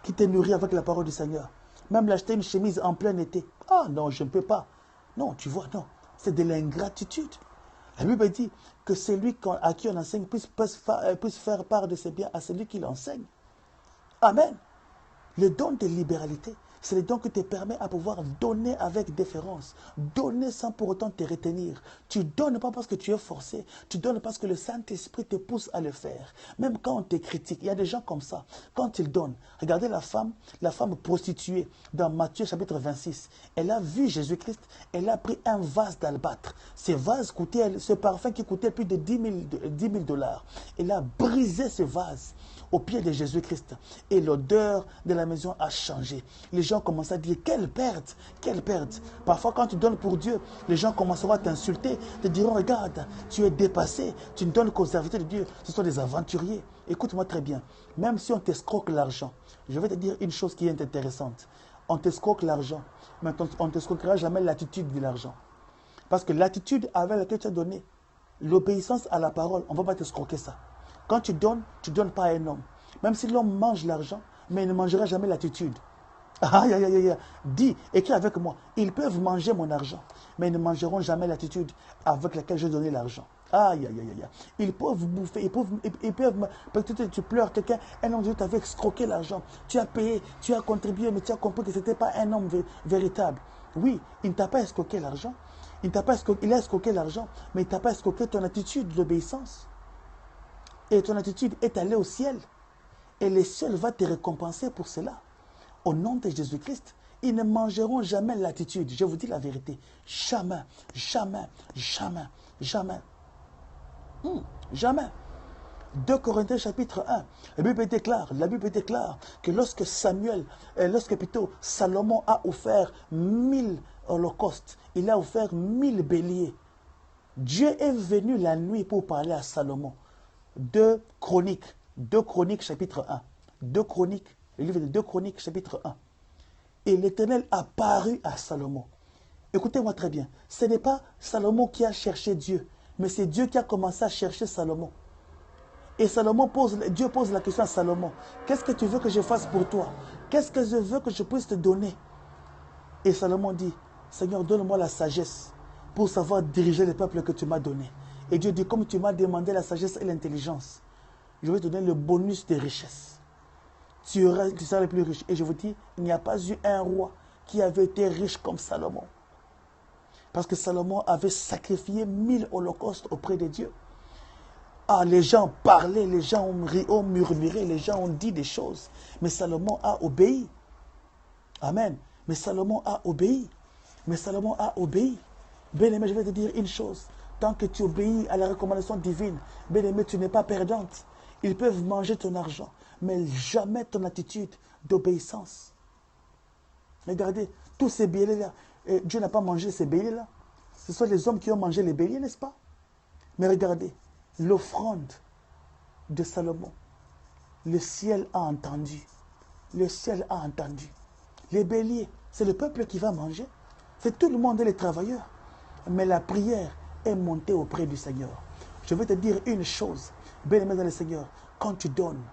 qui te nourrit avec la parole du Seigneur. Même l'acheter une chemise en plein été. Non, je ne peux pas. Non, tu vois, non. C'est de l'ingratitude. La Bible dit que celui à qui on enseigne puisse faire part de ses biens à celui qui l'enseigne. Amen. Le don de libéralité, c'est le don qui te permet à pouvoir donner avec déférence, donner sans pour autant te retenir. Tu donnes pas parce que tu es forcé, tu donnes parce que le Saint-Esprit te pousse à le faire. Même quand on te critique, il y a des gens comme ça, quand ils donnent. Regardez la femme prostituée dans Matthieu chapitre 26. Elle a vu Jésus-Christ, elle a pris un vase d'albâtre. Ce parfum qui coûtait plus de 10 000 $. Elle a brisé ce vase au pied de Jésus-Christ. Et l'odeur de la maison a changé. Les gens commencent à dire, quelle perte, quelle perte. Parfois, quand tu donnes pour Dieu, les gens commenceront à t'insulter, te diront, regarde, tu es dépassé, tu ne donnes qu'aux serviteurs de Dieu, ce sont des aventuriers. Écoute-moi très bien, même si on t'escroque l'argent, je vais te dire une chose qui est intéressante. On t'escroque l'argent, mais on ne t'escroquera jamais l'attitude de l'argent. Parce que l'attitude avec laquelle tu as donné, l'obéissance à la parole, on ne va pas t'escroquer ça. Quand tu donnes pas à un homme. Même si l'homme mange l'argent, mais il ne mangera jamais l'attitude. Aïe, aïe, aïe, aïe. Dis, écris avec moi. Ils peuvent manger mon argent, mais ils ne mangeront jamais l'attitude avec laquelle je donnais l'argent. Aïe, aïe, aïe, aïe. Ils peuvent bouffer, peut-être tu pleures, quelqu'un, un homme de Dieu t'avait escroqué l'argent. Tu as payé, tu as contribué, mais tu as compris que ce n'était pas un homme véritable. Oui, il ne t'a pas escroqué l'argent. Il a escroqué l'argent, mais il ne t'a pas escroqué ton attitude d'obéissance. Et ton attitude est allée au ciel. Et le ciel va te récompenser pour cela. Au nom de Jésus-Christ, ils ne mangeront jamais l'attitude. Je vous dis la vérité. Jamais, jamais, jamais, jamais. Jamais. 2 Corinthiens chapitre 1. La Bible déclare que lorsque Salomon a offert 1000 holocaustes, il a offert 1000 béliers. Dieu est venu la nuit pour parler à Salomon. 2 Chroniques chapitre 1. 2 Chroniques, le livre de 2 Chroniques chapitre 1. Et l'Éternel a paru à Salomon. Écoutez-moi très bien. Ce n'est pas Salomon qui a cherché Dieu, mais c'est Dieu qui a commencé à chercher Salomon. Et Dieu pose la question à Salomon. Qu'est-ce que tu veux que je fasse pour toi? Qu'est-ce que je veux que je puisse te donner? Et Salomon dit, Seigneur, donne-moi la sagesse pour savoir diriger le peuple que tu m'as donné. Et Dieu dit, comme tu m'as demandé la sagesse et l'intelligence, je vais te donner le bonus des richesses. Tu seras le plus riche. Et je vous dis, il n'y a pas eu un roi qui avait été riche comme Salomon. Parce que Salomon avait sacrifié 1000 holocaustes auprès de Dieu. Ah, les gens parlaient, les gens ont murmuré, les gens ont dit des choses. Mais Salomon a obéi. Amen. Mais Salomon a obéi. Bien-aimé, je vais te dire une chose. Tant que tu obéis à la recommandation divine, bien-aimé, tu n'es pas perdante. Ils peuvent manger ton argent, mais jamais ton attitude d'obéissance. Regardez, tous ces béliers-là, Dieu n'a pas mangé ces béliers-là. Ce sont les hommes qui ont mangé les béliers, n'est-ce pas? Mais regardez, l'offrande de Salomon, le ciel a entendu. Le ciel a entendu. Les béliers, c'est le peuple qui va manger. C'est tout le monde et les travailleurs. Mais la prière est montée auprès du Seigneur. Je veux te dire une chose, bien-aimé dans le Seigneur, quand tu donnes,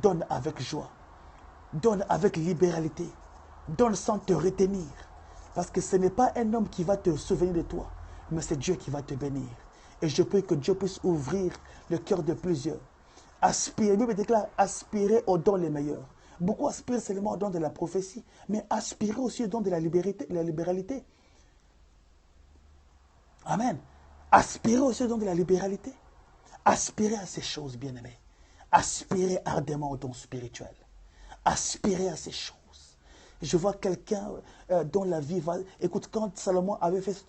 donne avec joie, donne avec libéralité, donne sans te retenir. Parce que ce n'est pas un homme qui va te souvenir de toi, mais c'est Dieu qui va te bénir. Et je prie que Dieu puisse ouvrir le cœur de plusieurs. Aspirer, la Bible déclare, aspirer aux dons les meilleurs. Beaucoup aspirent seulement aux dons de la prophétie, mais aspirer aussi aux dons de la libéralité. Amen. Aspirer aussi aux dons de la libéralité. Aspirer à ces choses, bien-aimés. Aspirer ardemment aux dons spirituels. Aspirer à ces choses. Je vois quelqu'un dont la vie va... Écoute, quand Salomon avait fait ce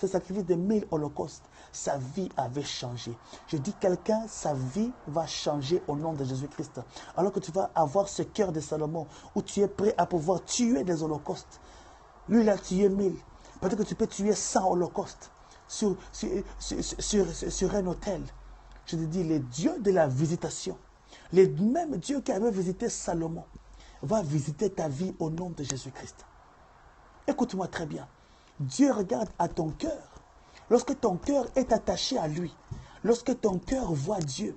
sacrifice de 1000 holocaustes, sa vie avait changé. Je dis quelqu'un, sa vie va changer au nom de Jésus-Christ. Alors que tu vas avoir ce cœur de Salomon, où tu es prêt à pouvoir tuer des holocaustes. Lui, il a tué 1000. Peut-être que tu peux tuer 100 holocaustes sur un autel. Je te dis, les dieux de la visitation, les mêmes dieux qui avaient visité Salomon, va visiter ta vie au nom de Jésus-Christ. Écoute-moi très bien. Dieu regarde à ton cœur. Lorsque ton cœur est attaché à lui, lorsque ton cœur voit Dieu,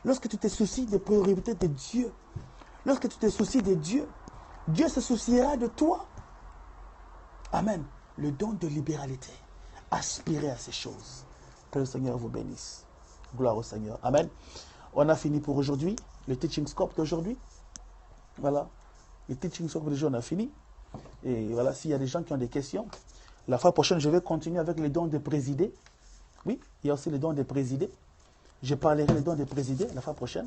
lorsque tu te soucies des priorités de Dieu, lorsque tu te soucies de Dieu, Dieu se souciera de toi. Amen. Le don de libéralité. Aspirez à ces choses. Que le Seigneur vous bénisse. Gloire au Seigneur. Amen. On a fini pour aujourd'hui. Le teaching scope d'aujourd'hui. Voilà. Le teaching scope d'aujourd'hui, on a fini. Et voilà, s'il y a des gens qui ont des questions, la fois prochaine, je vais continuer avec les dons de présider. Oui, il y a aussi les dons de présider. Je parlerai des dons de présider la fois prochaine.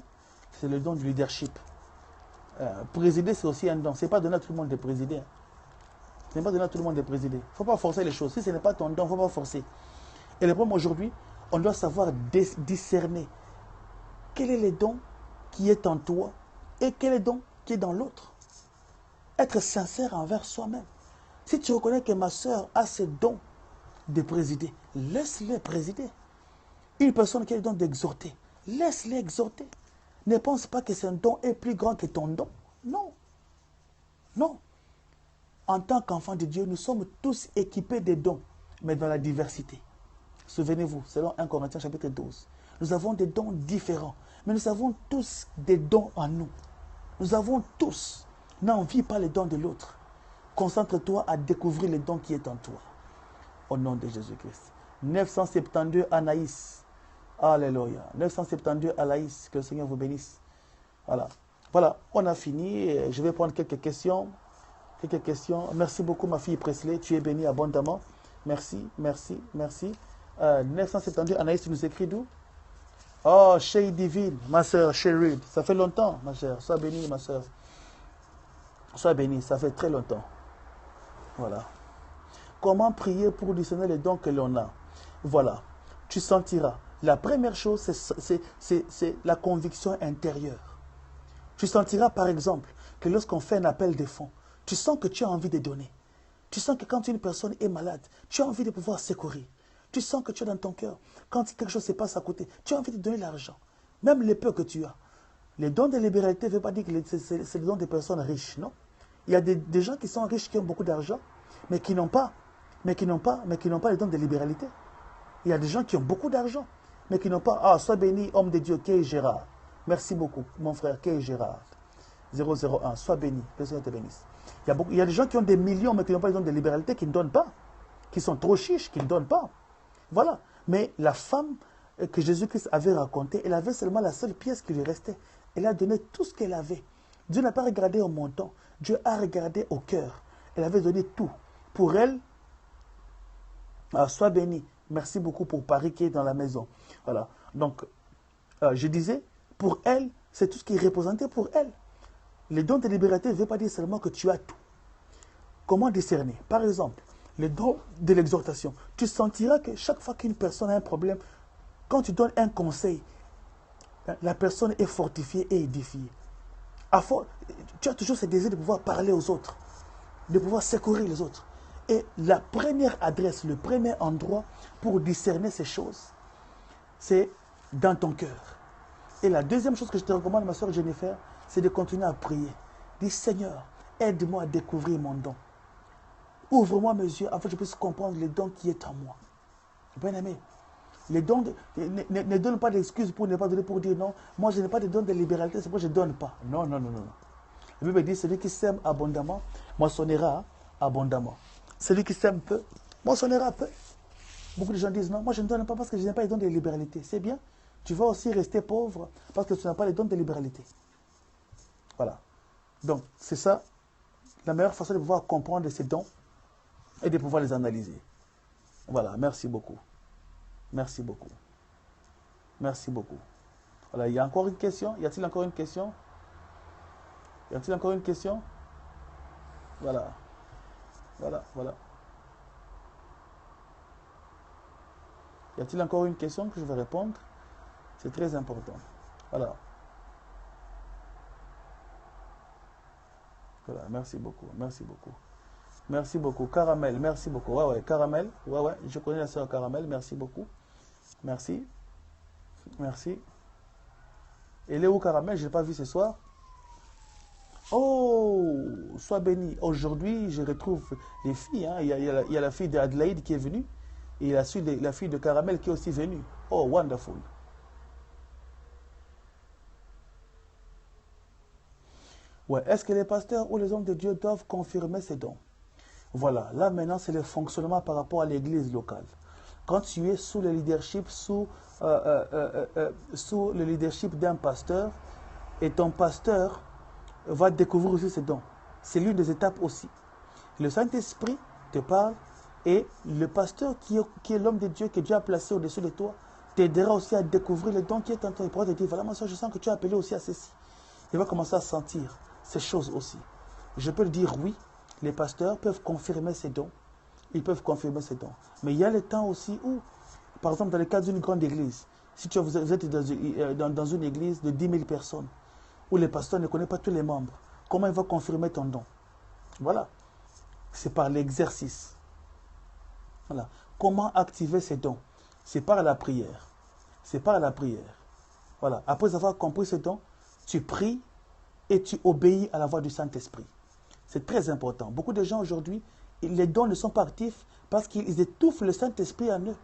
C'est le don du leadership. Présider, c'est aussi un don. Ce n'est pas donné à tout le monde de présider. Hein. Ce n'est pas donné à tout le monde de présider. Il ne faut pas forcer les choses. Si ce n'est pas ton don, il ne faut pas forcer. Et le problème aujourd'hui, on doit savoir discerner quel est le don qui est en toi et quel est le don qui est dans l'autre. Être sincère envers soi-même. Si tu reconnais que ma soeur a ce don de présider, laisse-le présider. Une personne qui a le don d'exhorter, laisse-le exhorter. Ne pense pas que son don est plus grand que ton don. Non. Non. En tant qu'enfants de Dieu, nous sommes tous équipés de dons, mais dans la diversité. Souvenez-vous, selon 1 Corinthiens chapitre 12, nous avons des dons différents, mais nous avons tous des dons en nous. Nous avons tous. N'envie pas les dons de l'autre. Concentre-toi à découvrir les dons qui est en toi. Au nom de Jésus-Christ. 972 Anaïs. Alléluia. 972 Anaïs. Que le Seigneur vous bénisse. Voilà. Voilà, on a fini. Je vais prendre quelques questions. Quelques questions. Merci beaucoup, ma fille Presley. Tu es bénie abondamment. Merci, merci, merci. 972 Anaïs, tu nous écris d'où? Oh, Chez Divine, ma soeur, Cheryl. Ça fait longtemps, ma chère. Sois bénie, ma soeur. Sois bénie, ça fait très longtemps. Voilà. Comment prier pour discerner les dons que l'on a? Voilà. Tu sentiras. La première chose, c'est la conviction intérieure. Tu sentiras, par exemple, que lorsqu'on fait un appel de fonds, tu sens que tu as envie de donner. Tu sens que quand une personne est malade, tu as envie de pouvoir secourir. Tu sens que tu es dans ton cœur. Quand quelque chose se passe à côté, tu as envie de donner l'argent. Même les peu que tu as. Les dons de libéralité ne veut pas dire que c'est les dons des personnes riches, non? Il y a des gens qui sont riches, qui ont beaucoup d'argent, mais qui n'ont pas les dons de libéralité. Il y a des gens qui ont beaucoup d'argent, mais qui n'ont pas. Ah, sois béni, homme de Dieu, Kay Gérard. Merci beaucoup, mon frère, Kay Gérard. 001, sois béni, que le Seigneur te bénisse. Il y a des gens qui ont des millions, mais qui n'ont pas les dons de libéralité, qui ne donnent pas. Qui sont trop chiches, qui ne donnent pas. Voilà. Mais la femme que Jésus-Christ avait racontée, elle avait seulement la seule pièce qui lui restait. Elle a donné tout ce qu'elle avait. Dieu n'a pas regardé au montant. Dieu a regardé au cœur. Elle avait donné tout. Pour elle, sois béni. Merci beaucoup pour Paris qui est dans la maison. Voilà. Donc, je disais, pour elle, c'est tout ce qui est représenté pour elle. Les dons de liberté ne veut pas dire seulement que tu as tout. Comment discerner? Par exemple, les dons de l'exhortation. Tu sentiras que chaque fois qu'une personne a un problème, quand tu donnes un conseil, la personne est fortifiée et édifiée. Tu as toujours ce désir de pouvoir parler aux autres, de pouvoir secourir les autres. Et la première adresse, le premier endroit pour discerner ces choses, c'est dans ton cœur. Et la deuxième chose que je te recommande, ma soeur Jennifer, c'est de continuer à prier. Dis, Seigneur, aide-moi à découvrir mon don. Ouvre-moi mes yeux afin que je puisse comprendre le don qui est en moi. Bien-aimé, les dons ne donne pas d'excuses pour ne pas donner, pour dire non, moi je n'ai pas de dons de libéralité, c'est pourquoi je ne donne pas. Non, non, non, non. La Bible dit, celui qui sème abondamment, moissonnera abondamment. Celui qui sème peu, moissonnera peu. Beaucoup de gens disent non, moi je ne donne pas parce que je n'ai pas les dons de libéralité. C'est bien, tu vas aussi rester pauvre parce que tu n'as pas les dons de libéralité. Voilà. Donc, c'est ça, la meilleure façon de pouvoir comprendre ces dons et de pouvoir les analyser. Voilà, merci beaucoup. Merci beaucoup. Merci beaucoup. Voilà, il y a encore une question? Y a-t-il encore une question? Y a-t-il encore une question? Voilà. Voilà, voilà. Y a-t-il encore une question que je vais répondre? C'est très important. Voilà. Voilà, merci beaucoup, merci beaucoup. Merci beaucoup. Caramel, merci beaucoup. Ouais, ouais, Caramel. Ouais, ouais, je connais la sœur Caramel, merci beaucoup. Merci. Merci. Elle est où Caramel? Je ne l'ai pas vu ce soir. Oh, sois béni. Aujourd'hui, je retrouve les filles. Hein. Il y a la fille d'Adelaide qui est venue. Et il y a la fille de Caramel qui est aussi venue. Oh, wonderful. Ouais, est-ce que les pasteurs ou les hommes de Dieu doivent confirmer ces dons? Voilà, là maintenant c'est le fonctionnement par rapport à l'église locale. Quand tu es sous le leadership, sous le leadership d'un pasteur, et ton pasteur va découvrir aussi ses dons. C'est l'une des étapes aussi. Le Saint-Esprit te parle et le pasteur qui est l'homme de Dieu, que Dieu a placé au-dessus de toi, t'aidera aussi à découvrir les dons qui est en toi. Il pourra te dire, voilà, moi, je sens que tu es appelé aussi à ceci. Il va commencer à sentir ces choses aussi. Je peux le dire, oui, les pasteurs peuvent confirmer ces dons. Ils peuvent confirmer ces dons. Mais il y a le temps aussi où, par exemple, dans le cas d'une grande église, si vous êtes dans une église de 10 000 personnes, où le pasteur ne connaît pas tous les membres, comment il va confirmer ton don? Voilà. C'est par l'exercice. Voilà. Comment activer ces dons? C'est par la prière. C'est par la prière. Voilà. Après avoir compris ces dons, tu pries et tu obéis à la voix du Saint-Esprit. C'est très important. Beaucoup de gens aujourd'hui, les dons ne sont pas actifs parce qu'ils étouffent le Saint-Esprit en eux.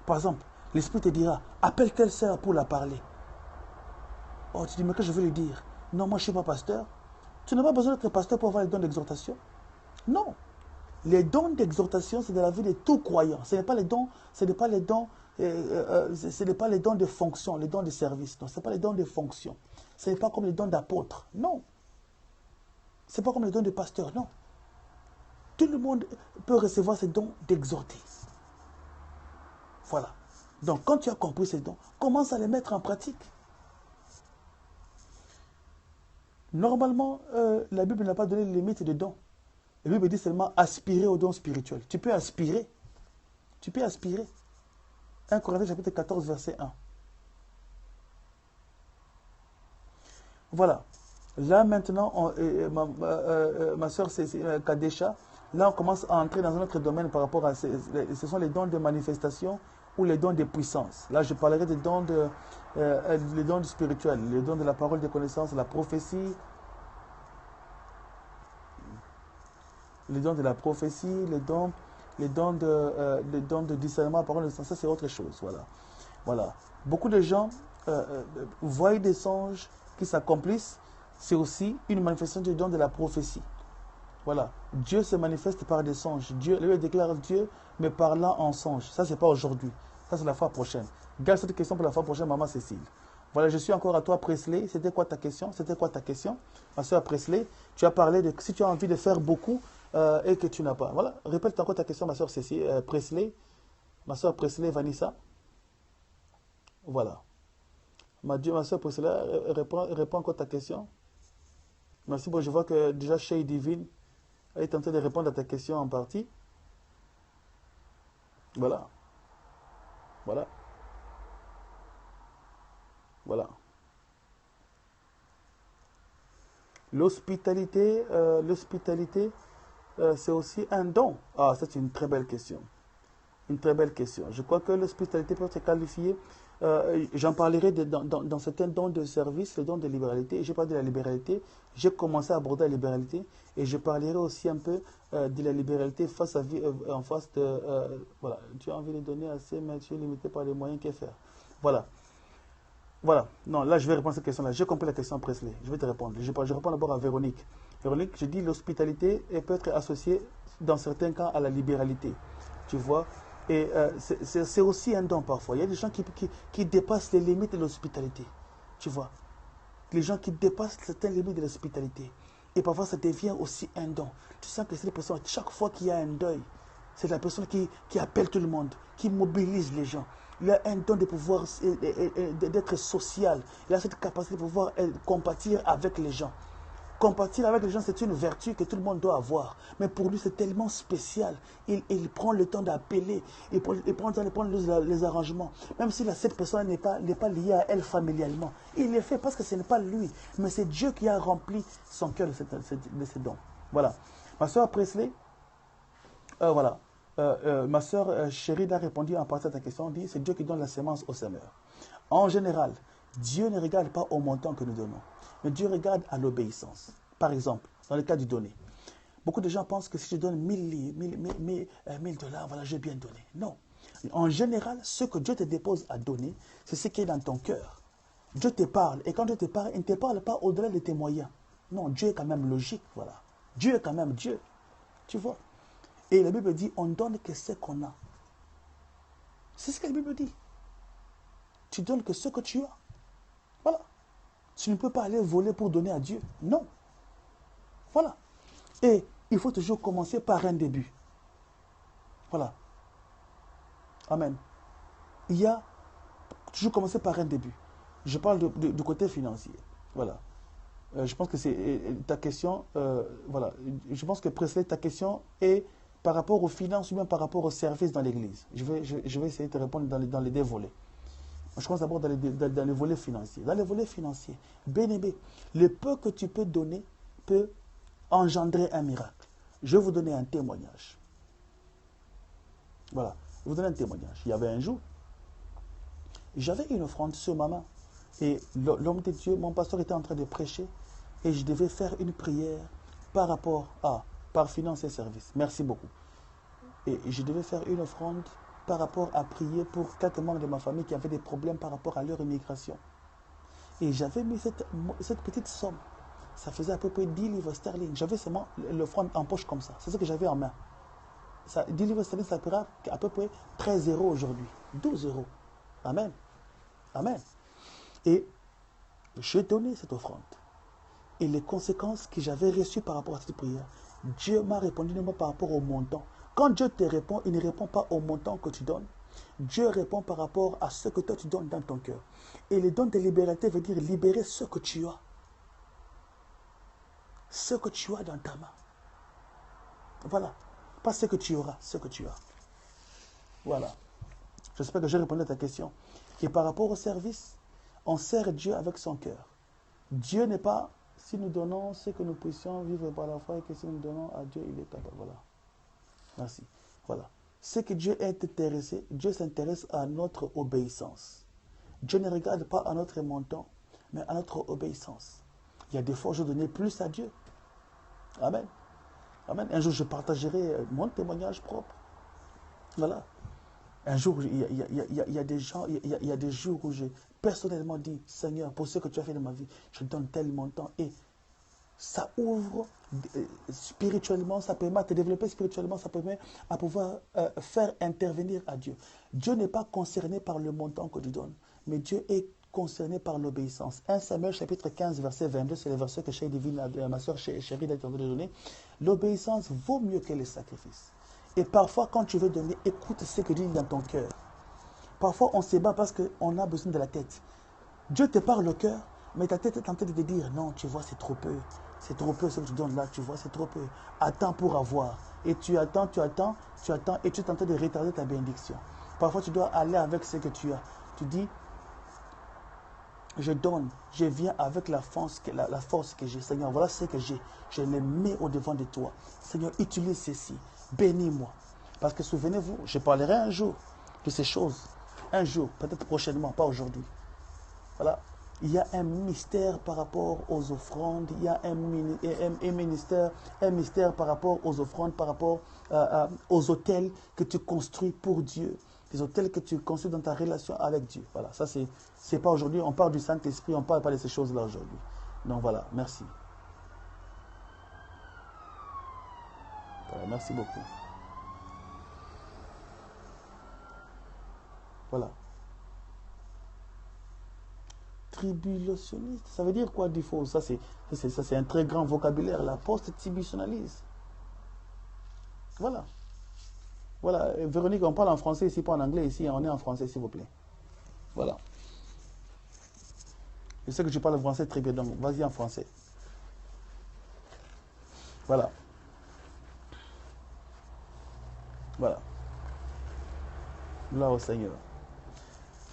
Par exemple, l'Esprit te dira, appelle telle sœur pour la parler. Oh, tu dis, mais que je veux lui dire? Non, moi je ne suis pas pasteur. Tu n'as pas besoin d'être pasteur pour avoir les dons d'exhortation. Non. Les dons d'exhortation, c'est de la vie de tout croyant. Ce n'est pas les dons, ce n'est pas les dons, ce n'est pas les dons de fonction, les dons de service. Non, ce n'est pas les dons de fonction. Ce n'est pas comme les dons d'apôtre. Non. Ce n'est pas comme les dons de pasteur. Non. Tout le monde peut recevoir ces dons d'exhorter. Voilà. Donc, quand tu as compris ces dons, commence à les mettre en pratique. Normalement, la Bible n'a pas donné de limite de dons. La Bible dit seulement aspirer aux dons spirituels. Tu peux aspirer. Tu peux aspirer. 1 Corinthiens chapitre 14, verset 1. Voilà. Là maintenant, ma soeur Kadesha, là on commence à entrer dans un autre domaine par rapport à ce sont les dons de manifestation ou les dons de puissance. Là je parlerai des dons les dons spirituels, les dons de la parole de connaissance, la prophétie, les dons de la prophétie, les dons de discernement, parole de connaissance, ça c'est autre chose. Voilà. Voilà. Beaucoup de gens voient des songes qui s'accomplissent. C'est aussi une manifestation du don de la prophétie. Voilà. Dieu se manifeste par des songes. Dieu, lui déclare Dieu, mais parlant en songe. Ça, c'est pas aujourd'hui. Ça, c'est la fois prochaine. Garde cette question pour la fois prochaine, maman Cécile. Voilà, je suis encore à toi, Presley. C'était quoi ta question? C'était quoi ta question? Ma soeur Presley, tu as parlé de si tu as envie de faire beaucoup et que tu n'as pas. Voilà, répète encore ta question, ma soeur Cécile. Presley, ma soeur Presley, Vanessa. Voilà. Ma soeur Presley, réponds encore ta question. Merci, bon, je vois que déjà Shay Divine est en train de répondre à ta question en partie. Voilà. Voilà. Voilà. L'hospitalité, c'est aussi un don. Ah, c'est une très belle question. Une très belle question. Je crois que l'hospitalité peut être qualifiée. J'en parlerai dans certains dons de service, les dons de libéralité. J'ai parlé de la libéralité. J'ai commencé à aborder la libéralité. Et je parlerai aussi un peu de la libéralité face à en face de... voilà. Tu as envie de donner assez, mais tu es limité par les moyens qu'à faire. Voilà. Voilà. Non, là, je vais répondre à cette question-là. J'ai compris la question, Presley. Je vais te répondre. Je réponds d'abord à Véronique. Véronique, je dis l'hospitalité peut être associée, dans certains cas, à la libéralité. Tu vois? Et c'est aussi un don parfois. Il y a des gens qui dépassent les limites de l'hospitalité. Tu vois? Les gens qui dépassent certaines limites de l'hospitalité. Et parfois, ça devient aussi un don. Tu sens que c'est des personnes, chaque fois qu'il y a un deuil, c'est la personne qui appelle tout le monde, qui mobilise les gens. Il a un don de pouvoir, d'être social. Il a cette capacité de pouvoir compatir avec les gens. Compatir avec les gens, c'est une vertu que tout le monde doit avoir. Mais pour lui, c'est tellement spécial. Il prend le temps d'appeler. Il prend le temps de prendre les arrangements. Même si cette personne n'est pas liée à elle familialement. Il le fait parce que ce n'est pas lui. Mais c'est Dieu qui a rempli son cœur de ces dons. Voilà. Ma soeur Presley, voilà. Ma soeur Chérie a répondu en partie à ta question. Dit, c'est Dieu qui donne la semence au semeur. En général, Dieu ne regarde pas au montant que nous donnons. Mais Dieu regarde à l'obéissance. Par exemple, dans le cas du donner. Beaucoup de gens pensent que si je donne 1000 $, voilà, j'ai bien donné. Non. En général, ce que Dieu te dépose à donner, c'est ce qui est dans ton cœur. Dieu te parle. Et quand Dieu te parle, il ne te parle pas au-delà de tes moyens. Non, Dieu est quand même logique. Voilà. Dieu est quand même Dieu. Tu vois. Et la Bible dit, on donne que ce qu'on a. C'est ce que la Bible dit. Tu donnes que ce que tu as. Voilà. Tu ne peux pas aller voler pour donner à Dieu. Non. Voilà. Et il faut toujours commencer par un début. Voilà. Amen. Il y a toujours commencer par un début. Je parle du côté financier. Voilà. Je pense que c'est ta question. Voilà. Je pense que précéder ta question est par rapport aux finances ou bien par rapport aux services dans l'église. Je vais essayer de te répondre dans les deux volets. Je commence d'abord dans les volets financiers. Dans les volets financiers, bien-aimé, le peu que tu peux donner peut engendrer un miracle. Je vais vous donner un témoignage. Voilà. Je vais vous donner un témoignage. Il y avait un jour, j'avais une offrande sur ma main. Et l'homme de Dieu, mon pasteur était en train de prêcher. Et je devais faire une prière par rapport par finance et services. Merci beaucoup. Et je devais faire une offrande par rapport à prier pour 4 membres de ma famille qui avaient des problèmes par rapport à leur immigration. Et j'avais mis cette petite somme. Ça faisait à peu près 10 livres sterling. J'avais seulement l'offrande en poche comme ça. C'est ce que j'avais en main. 10 livres sterling, ça fera à peu près 13 € aujourd'hui. 12 €. Amen. Amen. Et j'ai donné cette offrande. Et les conséquences que j'avais reçues par rapport à cette prière, Dieu m'a répondu non pas par rapport au montant. Quand Dieu te répond, il ne répond pas au montant que tu donnes. Dieu répond par rapport à ce que toi tu donnes dans ton cœur. Et le don de liberté veut dire libérer ce que tu as. Ce que tu as dans ta main. Voilà. Pas ce que tu auras, ce que tu as. Voilà. J'espère que j'ai répondu à ta question. Et par rapport au service, on sert Dieu avec son cœur. Dieu n'est pas, si nous donnons ce que nous puissions vivre par la foi et que si nous donnons à Dieu, il est capable. Voilà. Merci. Voilà. Ce que Dieu est intéressé, Dieu s'intéresse à notre obéissance. Dieu ne regarde pas à notre montant, mais à notre obéissance. Il y a des fois, je donnais plus à Dieu. Amen. Amen. Un jour, je partagerai mon témoignage propre. Voilà. Un jour, il y a des gens, il y a des jours où j'ai personnellement dit, Seigneur, pour ce que tu as fait dans ma vie, je donne tel montant. Et ça ouvre spirituellement, ça permet à te développer spirituellement, ça permet à pouvoir faire intervenir à Dieu. Dieu n'est pas concerné par le montant que tu donnes, mais Dieu est concerné par l'obéissance. 1 Samuel chapitre 15, verset 22, c'est le verset que Chérie Divine, ma soeur Chérie a envie de donner. L'obéissance vaut mieux que les sacrifices. Et parfois, quand tu veux donner, écoute ce que dit dans ton cœur. Parfois, on se bat parce qu'on a besoin de la tête. Dieu te parle au cœur, mais ta tête est en train de te dire, non, tu vois, c'est trop peu. C'est trop peu ce que tu donnes là, tu vois, c'est trop peu. Attends pour avoir. Et tu attends, et tu es en train de retarder ta bénédiction. Parfois, tu dois aller avec ce que tu as. Tu dis, je donne, je viens avec la force que j'ai. Seigneur, voilà ce que j'ai. Je les mets au devant de toi. Seigneur, utilise ceci. Bénis-moi. Parce que souvenez-vous, je parlerai un jour de ces choses. Un jour, peut-être prochainement, pas aujourd'hui. Voilà. Il y a un mystère par rapport aux offrandes. Il y a un mystère par rapport aux offrandes, par rapport aux hôtels que tu construis pour Dieu. Les hôtels que tu construis dans ta relation avec Dieu. Voilà, ça c'est pas aujourd'hui. On parle du Saint-Esprit, on ne parle pas de ces choses-là aujourd'hui. Donc voilà, merci. Voilà, merci beaucoup. Voilà. Tribulationniste, ça veut dire quoi, Difo? Ça c'est un très grand vocabulaire. La post-tribulationaliste. Voilà. Voilà, Véronique, on parle en français ici, pas en anglais ici. On est en français, s'il vous plaît. Voilà. Je sais que tu parles français très bien, donc vas-y en français. Voilà. Voilà. Gloire au Seigneur.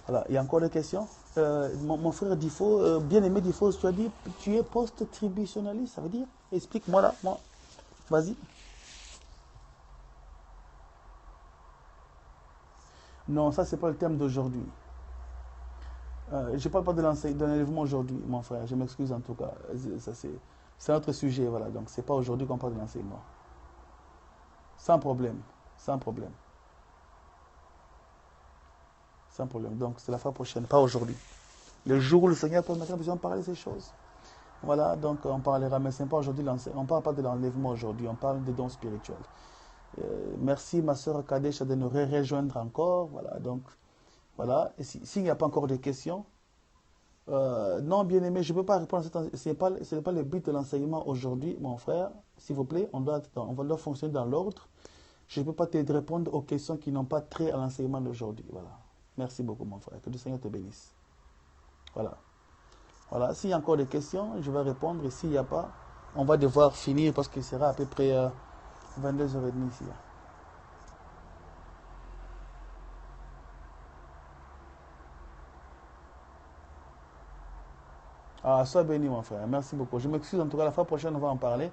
Voilà. Il y a encore des questions? Mon frère Difo, bien-aimé Difo, tu as dit, tu es post-tribulationaliste, ça veut dire? Explique-moi là, moi. Vas-y. Non, ça, c'est pas le thème d'aujourd'hui. Je ne parle pas de l'enlèvement aujourd'hui, mon frère. Je m'excuse en tout cas. C'est un autre sujet, voilà. Donc, c'est pas aujourd'hui qu'on parle de l'enseignement. Sans problème. Sans problème. Sans problème. Donc, c'est la fois prochaine, pas aujourd'hui. Le jour où le Seigneur peut mettre en besoin de parler de ces choses. Voilà, donc on parlera, mais ce n'est pas aujourd'hui l'enseignement. On ne parle pas de l'enlèvement aujourd'hui, on parle des dons spirituels. Merci, ma soeur Kadesh, de nous rejoindre encore. Voilà, donc. Voilà. Et s'il n'y a pas encore de questions, non, bien aimé, je ne peux pas répondre à cette... Ce n'est pas le but de l'enseignement aujourd'hui, mon frère. S'il vous plaît, on doit fonctionner dans l'ordre. Je ne peux pas te répondre aux questions qui n'ont pas trait à l'enseignement d'aujourd'hui. Voilà. Merci beaucoup, mon frère. Que le Seigneur te bénisse. Voilà. Voilà. S'il y a encore des questions, je vais répondre. Et s'il n'y a pas, on va devoir finir parce qu'il sera à peu près 22h30 ici. Ah, sois béni, mon frère. Merci beaucoup. Je m'excuse, en tout cas, la fois prochaine, on va en parler.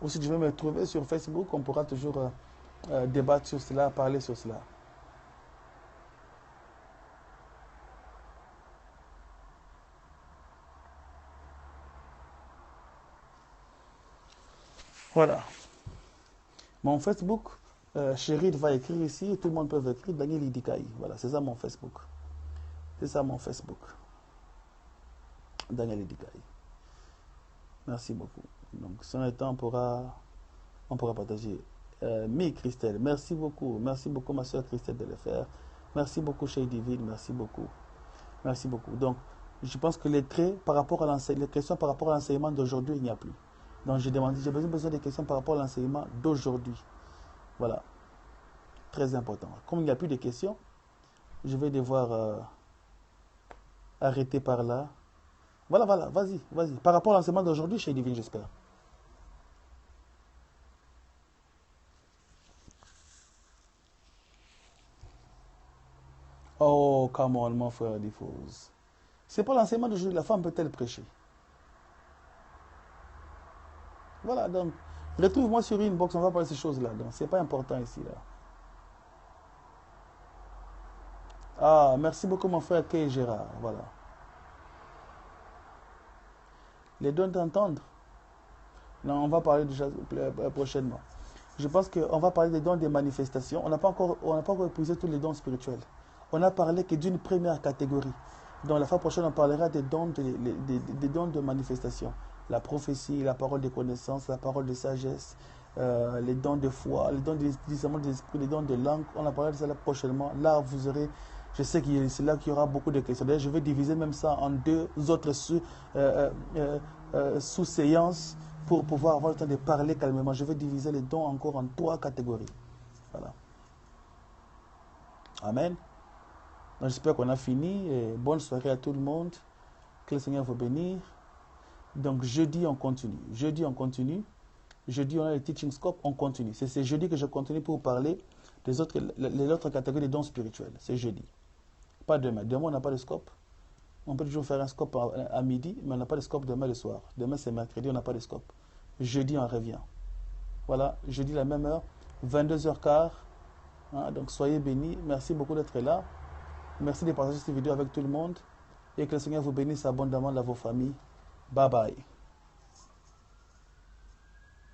Ou si tu veux me trouver sur Facebook, on pourra toujours débattre sur cela, parler sur cela. Voilà. Mon Facebook, Chérid va écrire ici, et tout le monde peut écrire Daniel Idikaï. Voilà, c'est ça mon Facebook. C'est ça mon Facebook. Daniel Idikaï. Merci beaucoup. Donc, si on a le temps, on pourra partager. Christelle, merci beaucoup. Merci beaucoup, ma soeur Christelle, de le faire. Merci beaucoup, Chez Divine. Merci beaucoup. Merci beaucoup. Donc, je pense que les traits par rapport à les questions par rapport à l'enseignement d'aujourd'hui, il n'y a plus. Donc, j'ai besoin des questions par rapport à l'enseignement d'aujourd'hui. Voilà. Très important. Comme il n'y a plus de questions, je vais devoir arrêter par là. Voilà, vas-y. Par rapport à l'enseignement d'aujourd'hui, Chez Divine, j'espère. Oh, come on, mon frère Diffuse. C'est pas l'enseignement d'aujourd'hui, la femme peut-elle prêcher? Voilà, donc, retrouve-moi sur Inbox, on va parler de ces choses-là. Donc, c'est pas important ici, là. Ah, merci beaucoup, mon frère Kay Gérard. Voilà. Les dons d'entendre. Non, on va parler déjà prochainement. Je pense qu'on va parler des dons des manifestations. On n'a pas encore épuisé tous les dons spirituels. On a parlé que d'une première catégorie. Donc, la fois prochaine, on parlera des dons des dons de manifestation. La prophétie, la parole de connaissance, la parole de sagesse, les dons de foi, les dons de discernement des esprits, les dons de langue. On en parlera de ça là prochainement. Là, vous aurez, je sais que c'est là qu'il y aura beaucoup de questions. D'ailleurs, je vais diviser même ça en deux autres sous-séances pour pouvoir avoir le temps de parler calmement. Je vais diviser les dons encore en 3 catégories. Voilà. Amen. J'espère qu'on a fini. Et bonne soirée à tout le monde. Que le Seigneur vous bénisse. Donc, jeudi, on continue. Jeudi, on continue. Jeudi, on a le Teaching Scope, on continue. C'est jeudi que je continue pour parler les autres catégories de dons spirituels. C'est jeudi. Pas demain. Demain, on n'a pas de scope. On peut toujours faire un scope à midi, mais on n'a pas de scope demain le soir. Demain, c'est mercredi, on n'a pas de scope. Jeudi, on revient. Voilà, jeudi, la même heure, 22h15. Hein, donc, soyez bénis. Merci beaucoup d'être là. Merci de partager cette vidéo avec tout le monde. Et que le Seigneur vous bénisse abondamment dans vos familles. Bye bye.